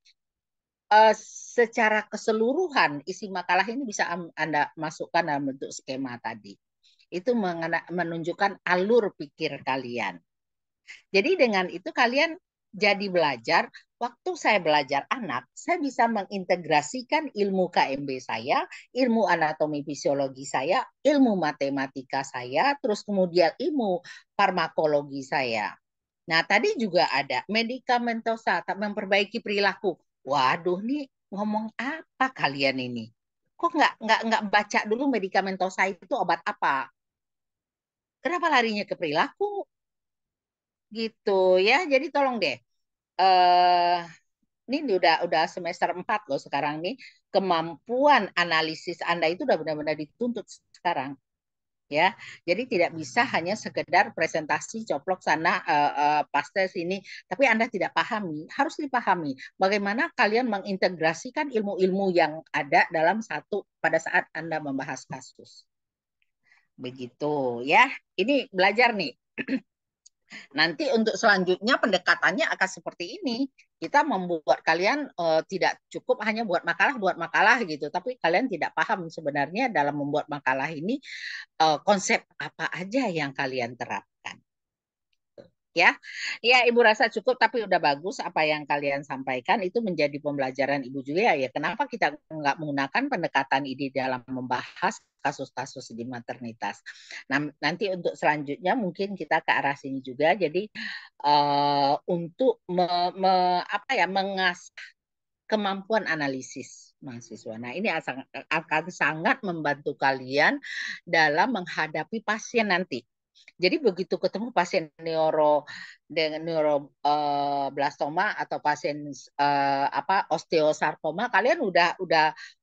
secara keseluruhan isi makalah ini bisa Anda masukkan dalam bentuk skema tadi. Itu menunjukkan alur pikir kalian. Jadi dengan itu kalian jadi belajar. Waktu saya belajar anak, saya bisa mengintegrasikan ilmu KMB saya, ilmu anatomi fisiologi saya, ilmu matematika saya, terus kemudian ilmu farmakologi saya. Nah, tadi juga ada medikamentosa, memperbaiki perilaku. Waduh, nih ngomong apa kalian ini? Kok nggak baca dulu medikamentosa itu obat apa? Kenapa larinya ke perilaku? Gitu ya. Jadi tolong deh. Ini udah semester 4 loh sekarang nih. Kemampuan analisis Anda itu udah benar-benar dituntut sekarang. Ya. Jadi tidak bisa hanya sekedar presentasi coplok sana paste sini, tapi Anda tidak pahami. Harus dipahami bagaimana kalian mengintegrasikan ilmu-ilmu yang ada dalam satu pada saat Anda membahas kasus. Begitu ya. Ini belajar nih. Nanti untuk selanjutnya pendekatannya akan seperti ini. Kita membuat kalian tidak cukup hanya buat makalah gitu, tapi kalian tidak paham sebenarnya dalam membuat makalah ini konsep apa aja yang kalian terapkan. Ya, Ibu rasa cukup, tapi udah bagus apa yang kalian sampaikan, itu menjadi pembelajaran Ibu juga ya. Kenapa kita nggak menggunakan pendekatan ini dalam membahas kasus-kasus di maternitas? Nah, nanti untuk selanjutnya mungkin kita ke arah sini juga. Jadi untuk mengasah kemampuan analisis mahasiswa. Nah, ini akan sangat membantu kalian dalam menghadapi pasien nanti. Jadi begitu ketemu pasien neuroblastoma atau pasien osteosarkoma, kalian udah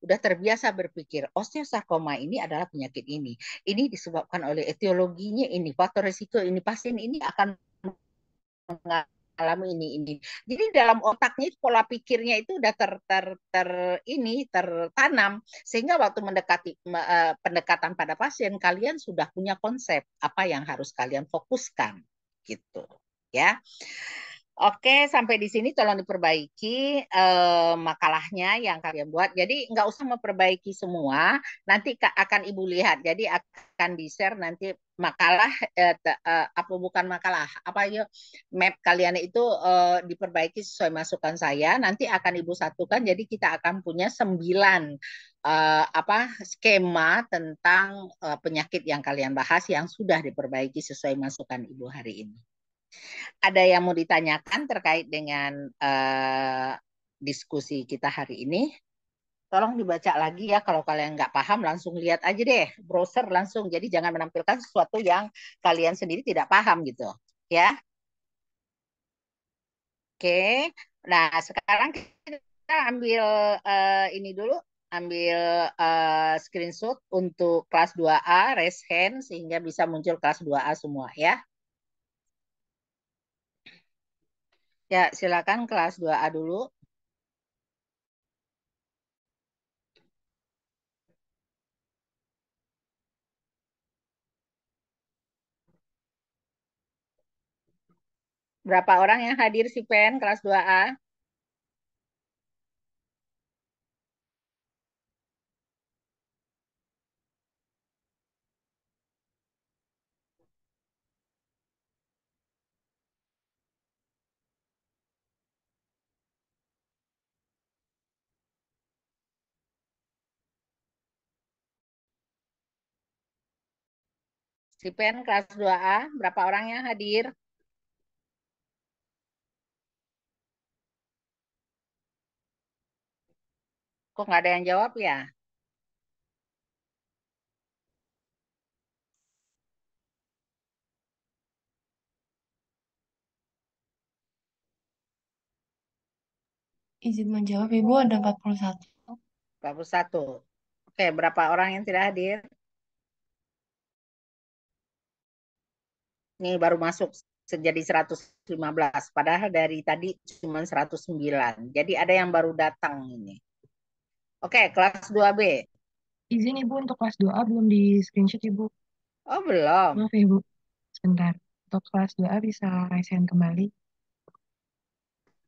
terbiasa berpikir osteosarkoma ini adalah penyakit ini. Ini disebabkan oleh etiologinya ini, faktor risiko ini, pasien ini akan mengalami ini. Jadi dalam otaknya pola pikirnya itu udah tertanam, sehingga waktu mendekati pendekatan pada pasien, kalian sudah punya konsep apa yang harus kalian fokuskan gitu ya. Oke, sampai di sini tolong diperbaiki makalahnya yang kalian buat. Jadi nggak usah memperbaiki semua, nanti akan Ibu lihat. Jadi akan di-share nanti makalah, bukan makalah, map kalian itu diperbaiki sesuai masukan saya. Nanti akan Ibu satukan, jadi kita akan punya 9 skema tentang penyakit yang kalian bahas yang sudah diperbaiki sesuai masukan Ibu hari ini. Ada yang mau ditanyakan terkait dengan diskusi kita hari ini? Tolong dibaca lagi ya. Kalau kalian nggak paham, langsung lihat aja deh. Browser langsung. Jadi jangan menampilkan sesuatu yang kalian sendiri tidak paham gitu. Ya. Oke. Nah, sekarang kita ambil ini dulu. Ambil screenshot untuk kelas 2A, raise hand, sehingga bisa muncul kelas 2A semua ya. Ya, silakan kelas 2A dulu. Berapa orang yang hadir si Pen kelas 2A? Si Pen kelas 2A, berapa orang yang hadir? Kok nggak ada yang jawab ya? Izin menjawab, Ibu, ada 41. 41. Oke, berapa orang yang tidak hadir? Ini baru masuk jadi 115. Padahal dari tadi cuma 109. Jadi ada yang baru datang ini. Oke, kelas 2B. Izin Ibu untuk kelas 2A belum di screenshot Ibu. Oh, belum. Maaf Ibu, sebentar. Untuk kelas 2A bisa raise hand kembali.